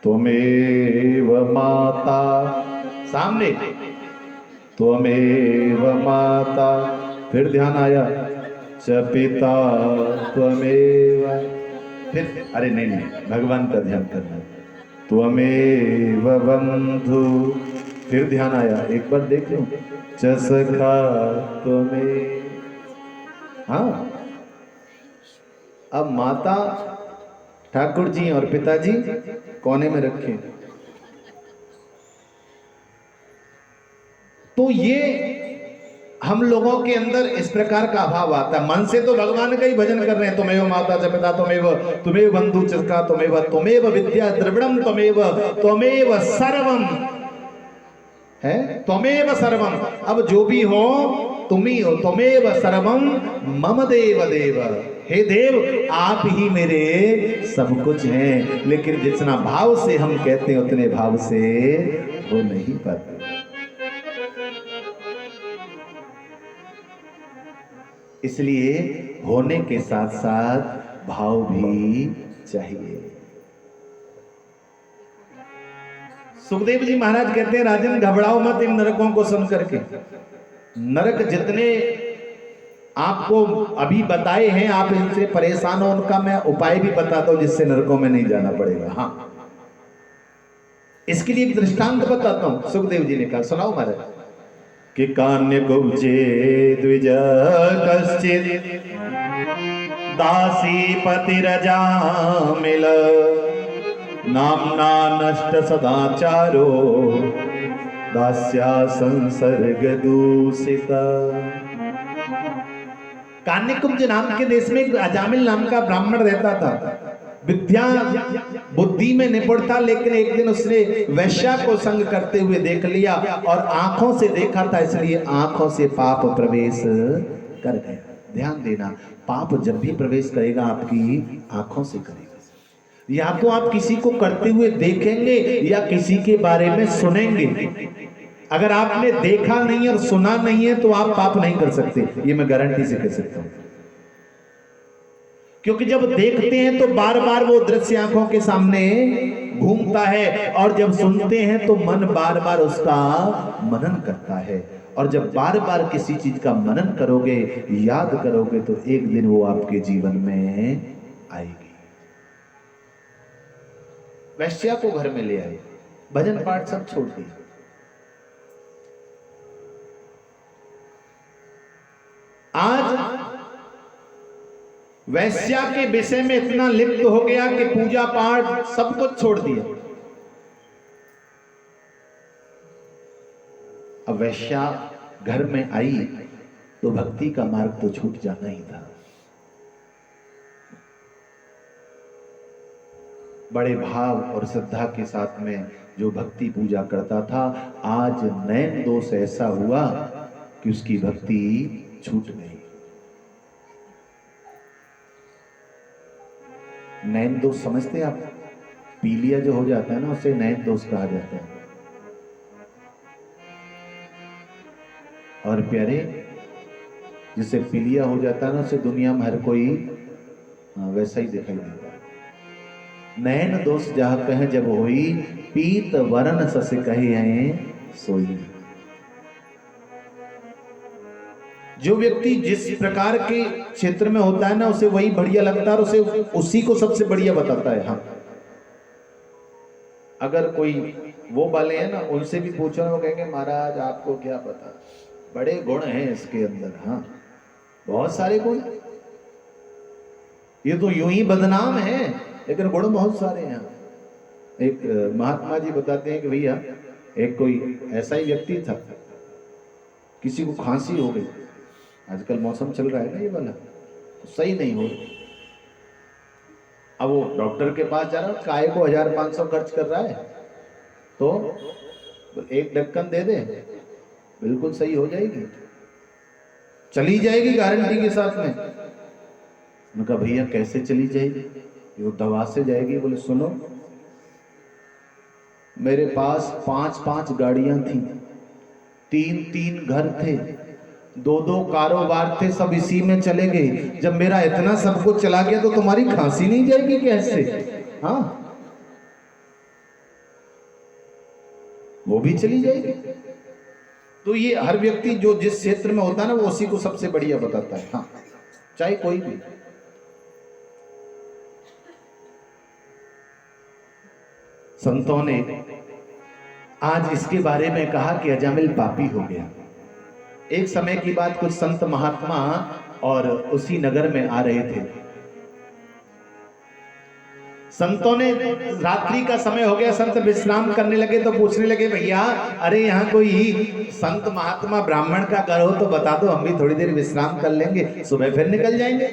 त्वमेव माता, सामने त्वमेव माता, फिर ध्यान आया च पिता त्वमेव, फिर अरे नहीं भगवान का ध्यान करना, त्वमेव बंधु, फिर ध्यान आया एक बार देख लो च सखा त्वमेव। हाँ, अब माता ठाकुर जी और पिताजी कोने में रखे। तो ये हम लोगों के अंदर इस प्रकार का अभाव आता है। मन से तो भगवान का ही भजन कर रहे हैं, तुमेव माता च पिता तुमेव बंधु चस्का तुमेव विद्या द्रविड़म तुमेव सर्वम है, तुमेव सर्वम। अब जो भी हो तुम ही हो, तुमेव सर्वम मम देव देव, हे देव आप ही मेरे सब कुछ हैं। लेकिन जितना भाव से हम कहते हैं उतने भाव से हो नहीं पाते। इसलिए होने के साथ साथ भाव भी चाहिए। सुखदेव जी महाराज कहते हैं राजन घबराओ मत इन नरकों को सुन करके। नरक जितने आपको अभी बताए हैं, आप इनसे परेशान हो, उनका मैं उपाय भी बताता हूं जिससे नरकों में नहीं जाना पड़ेगा। हाँ, इसके लिए एक दृष्टांत बताता हूं। सुखदेव जी ने कहा, सुनाओ महाराज कि कान्य कुब्जे द्विज कश्चित दासी पतिरजा मिल नामना नष्ट सदाचारो दास्या संसर्ग दूषिता। कान्यकुब्ज नाम के देश में एक अजामिल नाम का ब्राह्मण रहता था। विद्या बुद्धि में निपुण था, लेकिन एक दिन उसने वैश्या को संग करते हुए देख लिया और आंखों से देखा था, इसलिए आंखों से पाप प्रवेश कर गया। ध्यान देना, पाप जब भी प्रवेश करेगा आपकी आंखों से करेगा। या तो आप किसी को करते हुए देखेंगे या किसी के बारे में सुनेंगे। अगर आपने देखा नहीं और सुना नहीं है तो आप पाप नहीं कर सकते, ये मैं गारंटी से कह सकता हूं। क्योंकि जब देखते हैं तो बार बार वो दृश्य आंखों के सामने घूमता है, और जब सुनते हैं तो मन बार बार उसका मनन करता है। और जब बार बार किसी चीज का मनन करोगे, याद करोगे, तो एक दिन वो आपके जीवन में आएगी। वैश्या को घर में ले आए, भजन पाठ सब छोड़ दिए। आज वैश्या के विषय में इतना लिप्त हो गया कि पूजा पाठ सब कुछ छोड़ दिया। अब वैश्या घर में आई तो भक्ति का मार्ग तो छूट जाना ही था। बड़े भाव और श्रद्धा के साथ में जो भक्ति पूजा करता था, आज नैन दोष ऐसा हुआ कि उसकी भक्ति छूट गई। नैन दोष समझते हैं आप? पीलिया जो हो जाता है ना, उसे नैन दोष कहा जाता है। और प्यारे, जिसे पीलिया हो जाता है ना, उसे दुनिया में हर कोई वैसा ही दिखाई देता है। नैन दोष जहां कहे जब होई, पीत वरण सस कहे हैं सोई। जो व्यक्ति जिस प्रकार के क्षेत्र में होता है ना, उसे वही बढ़िया लगता है और उसे उसी को सबसे बढ़िया बताता है। हाँ, अगर कोई वो वाले हैं ना, उनसे भी पूछो, वो कहेंगे महाराज आपको क्या पता, बड़े गुण हैं इसके अंदर। हाँ, बहुत सारे गुण, ये तो यूं ही बदनाम है, लेकिन गुण बहुत सारे हैं। एक महात्मा जी बताते हैं कि भैया एक कोई ऐसा ही व्यक्ति था, किसी को खांसी हो गई, आजकल मौसम चल रहा है ना ये वाला, तो सही नहीं हो रही। अब वो डॉक्टर के पास जा रहा है, काय को 1500 खर्च कर रहा है, तो एक ढक्कन दे दे, बिल्कुल सही हो जाएगी, चली जाएगी गारंटी के साथ में। मैं कहा भैया कैसे चली जाएगी? वो दवा से जाएगी। बोले सुनो, मेरे पास 5-5 गाड़ियां थी, 3-3 घर थे, 2-2 कारोबार थे, सब इसी में चले गए। जब मेरा इतना सब कुछ चला गया तो तुम्हारी खांसी नहीं जाएगी कैसे? हाँ, वो भी चली जाएगी। तो ये हर व्यक्ति जो जिस क्षेत्र में होता है ना, वो उसी को सबसे बढ़िया बताता है। हाँ, चाहे कोई भी। संतों ने आज इसके बारे में कहा कि अजामिल पापी हो गया। एक समय की बात, कुछ संत महात्मा और उसी नगर में आ रहे थे। संतों ने, रात्रि का समय हो गया, संत विश्राम करने लगे तो पूछने लगे, भैया अरे यहाँ कोई संत महात्मा ब्राह्मण का घर हो तो बता दो, हम भी थोड़ी देर विश्राम कर लेंगे, सुबह फिर निकल जाएंगे।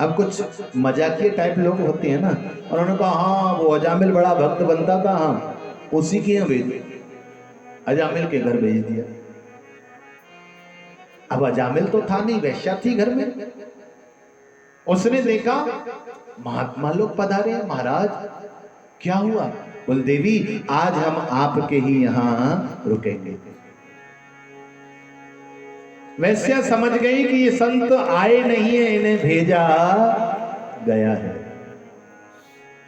अब कुछ मजाकिए टाइप लोग होते हैं ना, उन्होंने कहा हाँ वो अजामिल बड़ा भक्त बनता था, हाँ उसी के यहाँ भेज, अजामिल के घर भेज दिया। अब अजामिल तो था नहीं, वैश्या थी घर में। उसने देखा महात्मा लोग पधारे हैं, महाराज क्या हुआ? बोल देवी आज हम आपके ही यहाँ रुकेंगे। वैश्या समझ गई कि ये संत आए नहीं है, इन्हें भेजा गया है,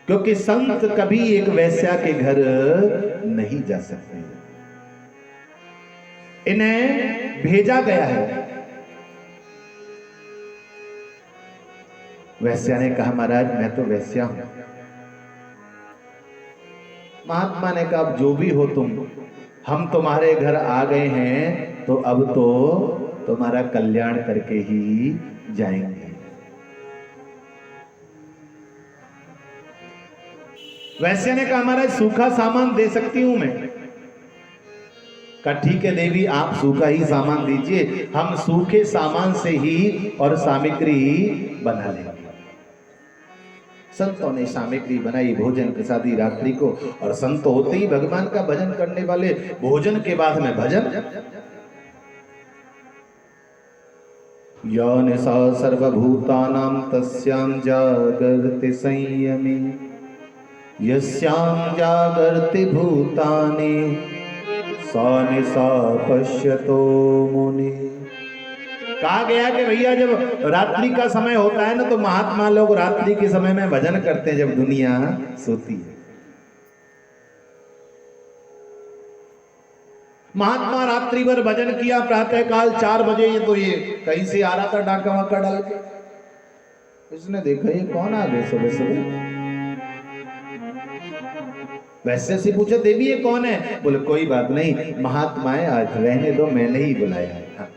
क्योंकि संत कभी एक वैश्या के घर नहीं जा सकते, इन्हें भेजा गया है। वैश्या ने कहा महाराज मैं तो वैश्या हूं। महात्मा ने कहा अब जो भी हो तुम, हम तुम्हारे घर आ गए हैं तो अब तो तुम्हारा कल्याण करके ही जाएंगे। वैश्या ने कहा महाराज सूखा सामान दे सकती हूं मैं। कहा ठीक है देवी आप सूखा ही सामान दीजिए, हम सूखे सामान से ही और सामग्री बना लेंगे। संतों ने सामग्री बनाई, भोजन प्रसादी रात्रि को, और संत होते ही भगवान का भजन करने वाले, भोजन के बाद में भजन। या निशा सर्वभूतानां तस्यां जागर्ति संयमे, यस्यां जागर्ति भूतानि सा निशा पश्यतो मुनि। कहा गया कि भैया जब रात्रि का समय होता है ना, तो महात्मा लोग रात्रि के समय में भजन करते हैं जब दुनिया सोती है। महात्मा रात्रि भर भजन किया, प्रातः काल 4 बजे ये तो ये कहीं से आ रहा था डाका वाका डाल के, इसने देखा ये कौन आ गए सुबह सुबह। वैसे से पूछा देवी ये कौन है? बोले कोई बात नहीं महात्माएं आज रहने दो, मैंने ही बुलाया है। हाँ।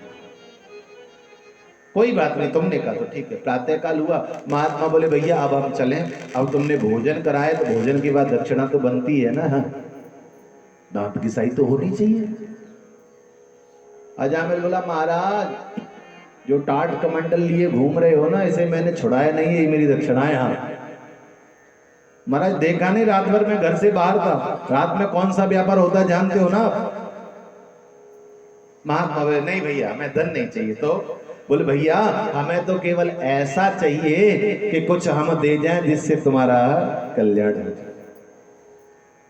कोई बात नहीं, तुमने कहा तो ठीक है। प्रातः काल हुआ, महात्मा बोले भैया अब हम चलें, अब तुमने भोजन कराया तो भोजन के बाद दक्षिणा तो बनती है ना, दांत की साई तो होनी चाहिए। अजामिल बोला महाराज जो टाट कमंडल लिए घूम रहे हो ना, इसे मैंने छुड़ाया नहीं है, मेरी दक्षिणा है। हाँ महाराज देखा नहीं, रात भर मैं घर से बाहर था, रात में कौन सा व्यापार होता है जानते हो ना। महात्मा बोले नहीं भैया मैं धन नहीं चाहिए। तो बोले भैया हमें तो केवल ऐसा चाहिए कि कुछ हम दे जाएं जिससे तुम्हारा कल्याण हो जाए।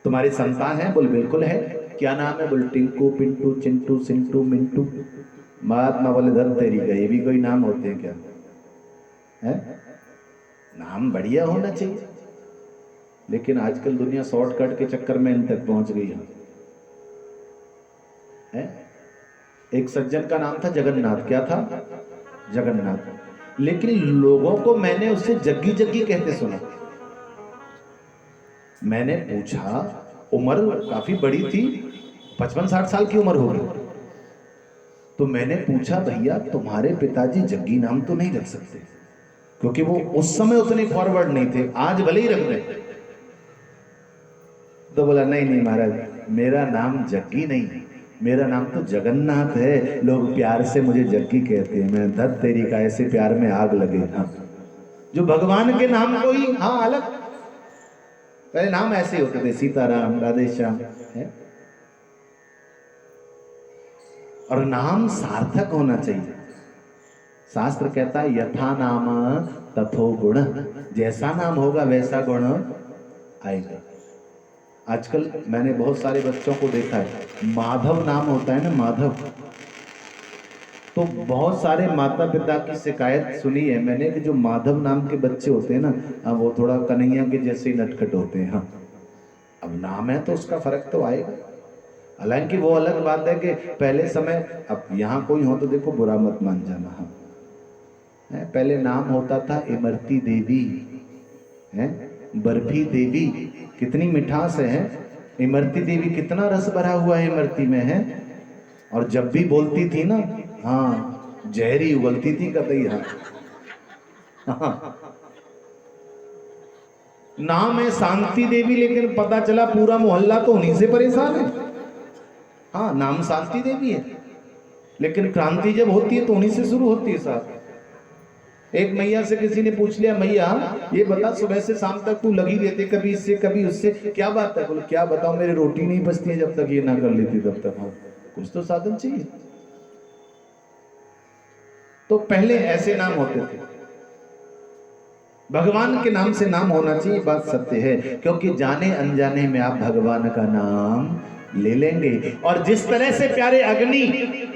तुम्हारी संतान है? बोले बिल्कुल है। क्या नाम है? बोले टिंकू पिंटू चिंटू सिंटू मिंटू। महात्मा बोले धन तेरी का, ये भी कोई नाम होते हैं क्या? है नाम बढ़िया होना चाहिए, लेकिन आजकल दुनिया शॉर्टकट के चक्कर में इन तक पहुंच गई है। एक सज्जन का नाम था जगन्नाथ। क्या था? जगन्नाथ। लेकिन लोगों को मैंने उससे जग्गी जग्गी कहते सुना। मैंने पूछा, उम्र काफी बड़ी थी, 55-60 साल की उम्र होगी। तो मैंने पूछा भैया तुम्हारे पिताजी जग्गी नाम तो नहीं रख सकते? क्योंकि वो उस समय उतने फॉरवर्ड नहीं थे, आज भले ही रख दें। तो बोला नहीं नहीं महाराज, मेरा नाम जग्गी नहीं, मेरा नाम तो जगन्नाथ है, लोग प्यार से मुझे जग्गी कहते हैं। मैं धत तेरी का, ऐसे प्यार में आग लगे। हाँ, जो भगवान के नाम को ही, हाँ अलग, पहले नाम ऐसे होते थे, सीताराम, राधेश्याम है। और नाम सार्थक होना चाहिए। शास्त्र कहता है यथा नाम तथो गुण, जैसा नाम होगा वैसा गुण आएगा। आजकल मैंने बहुत सारे बच्चों को देखा है, माधव नाम होता है ना, माधव, तो बहुत सारे माता पिता की शिकायत सुनी है मैंने कि जो माधव नाम के बच्चे होते हैं ना, वो थोड़ा कन्हैया के जैसे ही नटखट होते हैं। हाँ, अब नाम है तो उसका फर्क तो आएगा। हालांकि वो अलग बात है कि पहले समय, अब यहाँ कोई हो तो देखो बुरा मत मान जाना। हाँ, पहले नाम होता था इमरती देवी, है बर्फी देवी, कितनी मिठास है इमरती देवी, कितना रस भरा हुआ है इमरती में है। और जब भी बोलती थी ना, हाँ जहरी उगलती थी कतई। हाँ, नाम है शांति देवी, लेकिन पता चला पूरा मोहल्ला तो उन्हीं से परेशान है। हाँ, नाम शांति देवी है, लेकिन क्रांति जब होती है तो उन्हीं से शुरू होती है साहब। एक मैया से किसी ने पूछ लिया, मैया ये बता सुबह से शाम तक तू लगी रहती, कभी इससे कभी उससे, क्या बात है? बोले क्या बताओ, मेरी रोटी नहीं बचती है जब तक ये ना कर लेती तब तक। हाँ, कुछ तो साधन चाहिए। तो पहले ऐसे नाम होते थे, भगवान के नाम से नाम होना चाहिए, बात सत्य है। क्योंकि जाने अनजाने में आप भगवान का नाम ले लेंगे। और जिस तरह से प्यारे अग्नि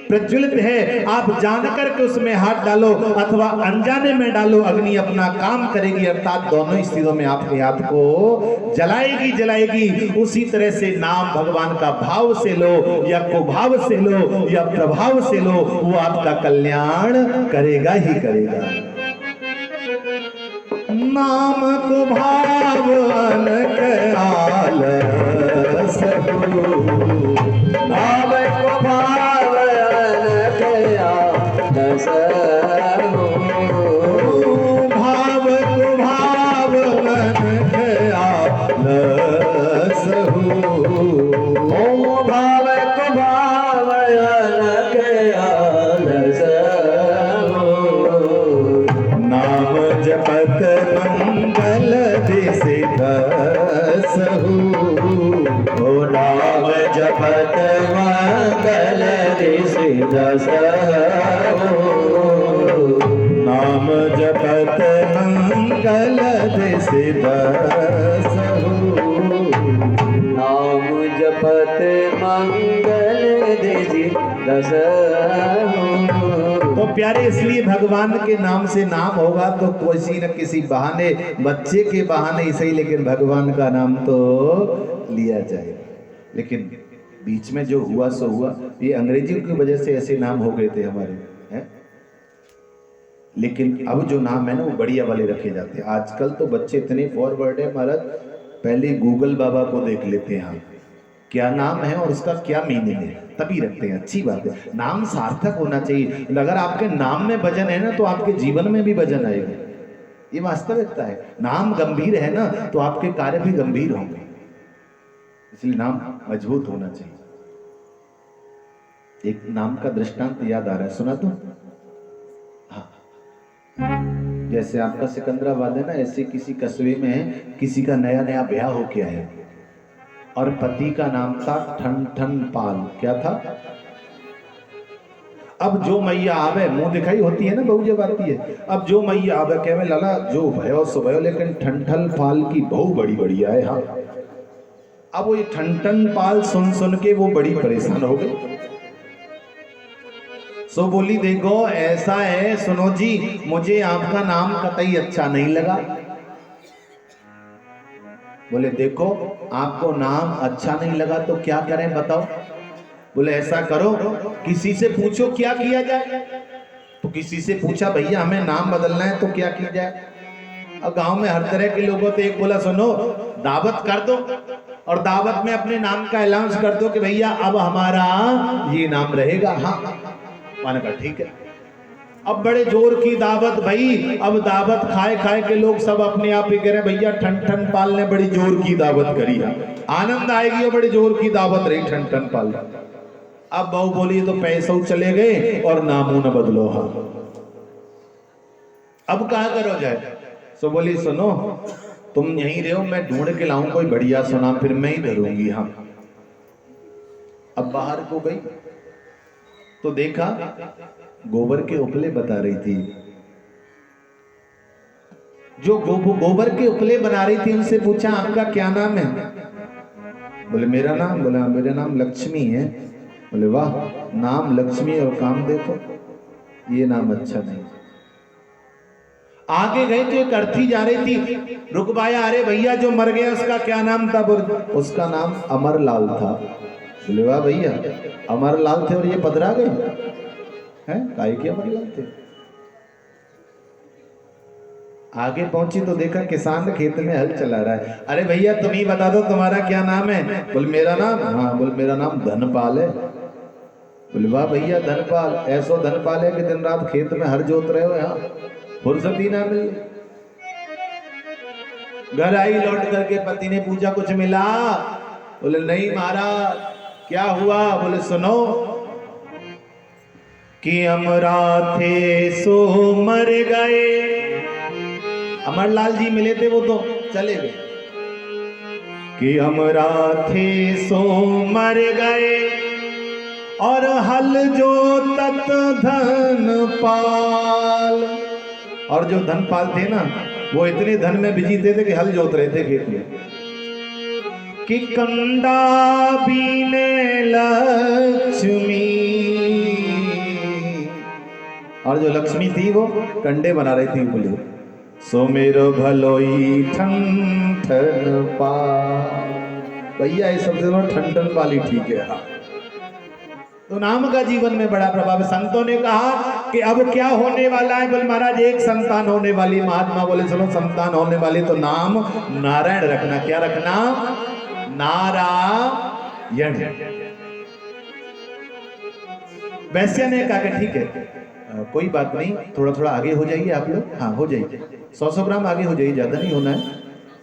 प्रज्वलित है, आप जानकर के उसमें हाथ डालो अथवा अनजाने में डालो, अग्नि अपना काम करेगी, अर्थात दोनों स्थितियों में आपके हाथ को जलाएगी जलाएगी। उसी तरह से नाम भगवान का भाव से लो या कुभाव से लो या प्रभाव से लो, वो आपका कल्याण करेगा ही करेगा। नाम को भावन कयाल सबू, नाम को भावन कयाल सबू, भाव को भावन कयाल सबू, ओ भाव को भावन कयाल सबू। नाम जपत मंगल दिसि दसहु, ओ नाम जपत मंगल दिसि दसहु, नाम जपत मंगल दिसि दसहु, नाम जपत मंगल दिसि दसहु। तो प्यारे, इसलिए भगवान के नाम से नाम होगा तो किसी न किसी बहाने, बच्चे के बहाने ही सही, लेकिन भगवान का नाम तो लिया जाएगा। लेकिन बीच में जो हुआ सो हुआ, ये अंग्रेजी की वजह से ऐसे नाम हो गए थे हमारे, हैं? लेकिन अब जो नाम है ना वो बढ़िया वाले रखे जाते हैं। आजकल तो बच्चे इतने फॉरवर्ड है महाराज, पहले गूगल बाबा को देख लेते हैं क्या नाम है और उसका क्या मीनिंग है, तभी रखते हैं। अच्छी बात है, नाम सार्थक होना चाहिए। अगर आपके नाम में वजन है ना तो आपके जीवन में भी वजन आएगा, ये वास्तविकता है। नाम गंभीर है ना तो आपके कार्य भी गंभीर होंगे, इसलिए नाम मजबूत होना चाहिए। एक नाम का दृष्टांत याद आ रहा है, सुना तो? हाँ, जैसे आपका सिकंदराबाद है ना, ऐसे किसी कस्बे में किसी का नया नया ब्याह हो के आया और पति का नाम था ठन ठन पाल। क्या था? अब जो मैया आवे, मुंह दिखाई होती है ना बहू जब आती है, अब जो मैया आवे कहे लाला जो भयो सो भयो, लेकिन ठन पाल की बहू बड़ी बढ़िया है। हाँ, अब वो ये ठन पाल सुन सुन के वो बड़ी परेशान हो गई। सो बोली देखो ऐसा है, सुनो जी, मुझे आपका नाम कतई अच्छा नहीं लगा। बोले देखो आपको नाम अच्छा नहीं लगा तो क्या करें बताओ? बोले ऐसा करो, किसी से पूछो क्या किया जाए। तो किसी से पूछा भैया हमें नाम बदलना है तो क्या किया जाए। और गांव में हर तरह के लोगों तो एक बोला सुनो दावत कर दो और दावत में अपने नाम का अनाउंस कर दो कि भैया अब हमारा ये नाम रहेगा। हाँ, मैंने कहा ठीक है। अब बड़े जोर की दावत भाई, अब दावत खाए खाए के लोग सब अपने आप ही कह रहे भैया ठन ठन पाल ने बड़ी जोर की दावत करी है, आनंद आएगी और बड़ी जोर की दावत रही ठन ठन पाल। अब बहू बोली तो पैसे चले गए और नामों न बदलो। हाँ अब कहा करो जाए। सो बोली सुनो तुम यहीं रहो, मैं ढूंढ के लाऊं कोई बढ़िया सुना, फिर मैं ही धरूंगी। हाँ अब बाहर को गई तो देखा गोबर के उपले बता रही थी। जो गोबर के उपले बना रही थी उनसे पूछा आपका क्या नाम है? बोले मेरा नाम, बोला मेरा नाम लक्ष्मी है। बोले वाह, नाम लक्ष्मी और काम देखो, ये नाम अच्छा नहीं। आगे गए तो एक अर्थी जा रही थी, रुकवाया, अरे भैया जो मर गया उसका क्या नाम था? उसका नाम अमरलाल था। बोले वाह भैया, अमरलाल थे और ये पधरा गए हैं, काय के अमरलाल थे। आगे पहुंची तो देखा किसान खेत में हल चला रहा है। अरे भैया तुम ही बता दो तुम्हारा क्या नाम है? बोले मेरा नाम, हाँ बोले मेरा नाम धनपाल है। बोले वाह भैया धनपाल, ऐसो धनपाल है कि दिन रात खेत में हर जोत रहे हो, यहाँ फुर्सत ही ना मिली। घर आई लौट करके पति ने पूछा कुछ मिला? बोले नहीं महाराज। क्या हुआ? बोले सुनो कि अमरा थे सो मर गए। अमरलाल जी मिले थे, वो तो चले गए। कि अमरा थे सो मर गए और हल जो तत धन पाल। और जो धनपाल थे ना वो इतने धन में बिजी थे कि हल जोत रहे थे खेत में। कि कंडा बीने लक्ष्मी, और जो लक्ष्मी थी वो कंडे बना रही थी। बोले सो मेरो भलोई ठन ठन पाल। भैया ये सबसे बड़ा ठन ठन पाली ठीक है। हाँ तो नाम का जीवन में बड़ा प्रभाव है। संतों ने कहा कि अब क्या होने वाला है? बोले महाराज एक संतान होने वाली। महात्मा बोले चलो संतान होने वाली तो नाम नारायण रखना। क्या रखना? नारायण। वैश्य ने कहा कि ठीक है कोई बात नहीं, थोड़ा थोड़ा आगे हो जाइए आप लोग। हाँ हो जाइए, 100 ग्राम आगे हो जाइए, ज्यादा नहीं होना है।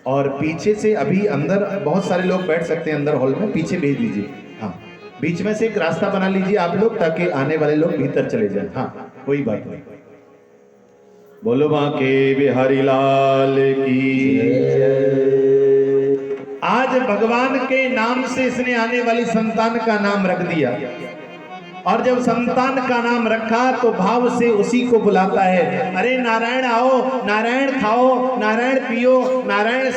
और पीछे से अभी अंदर बहुत सारे लोग बैठ सकते हैं अंदर हॉल में, पीछे भेज दीजिए। हाँ बीच में से एक रास्ता बना लीजिए आप लोग ताकि आने वाले लोग भीतर चले जाएं। हाँ कोई बात नहीं। बोलो बांके बिहारी लाल की। आज भगवान के नाम से इसने आने वाली संतान का नाम रख दिया। और जब संतान का नाम रखा तो भाव से उसी को बुलाता है। अरे नारायण आओ, नारायण खाओ, नारायण पियो, नारायण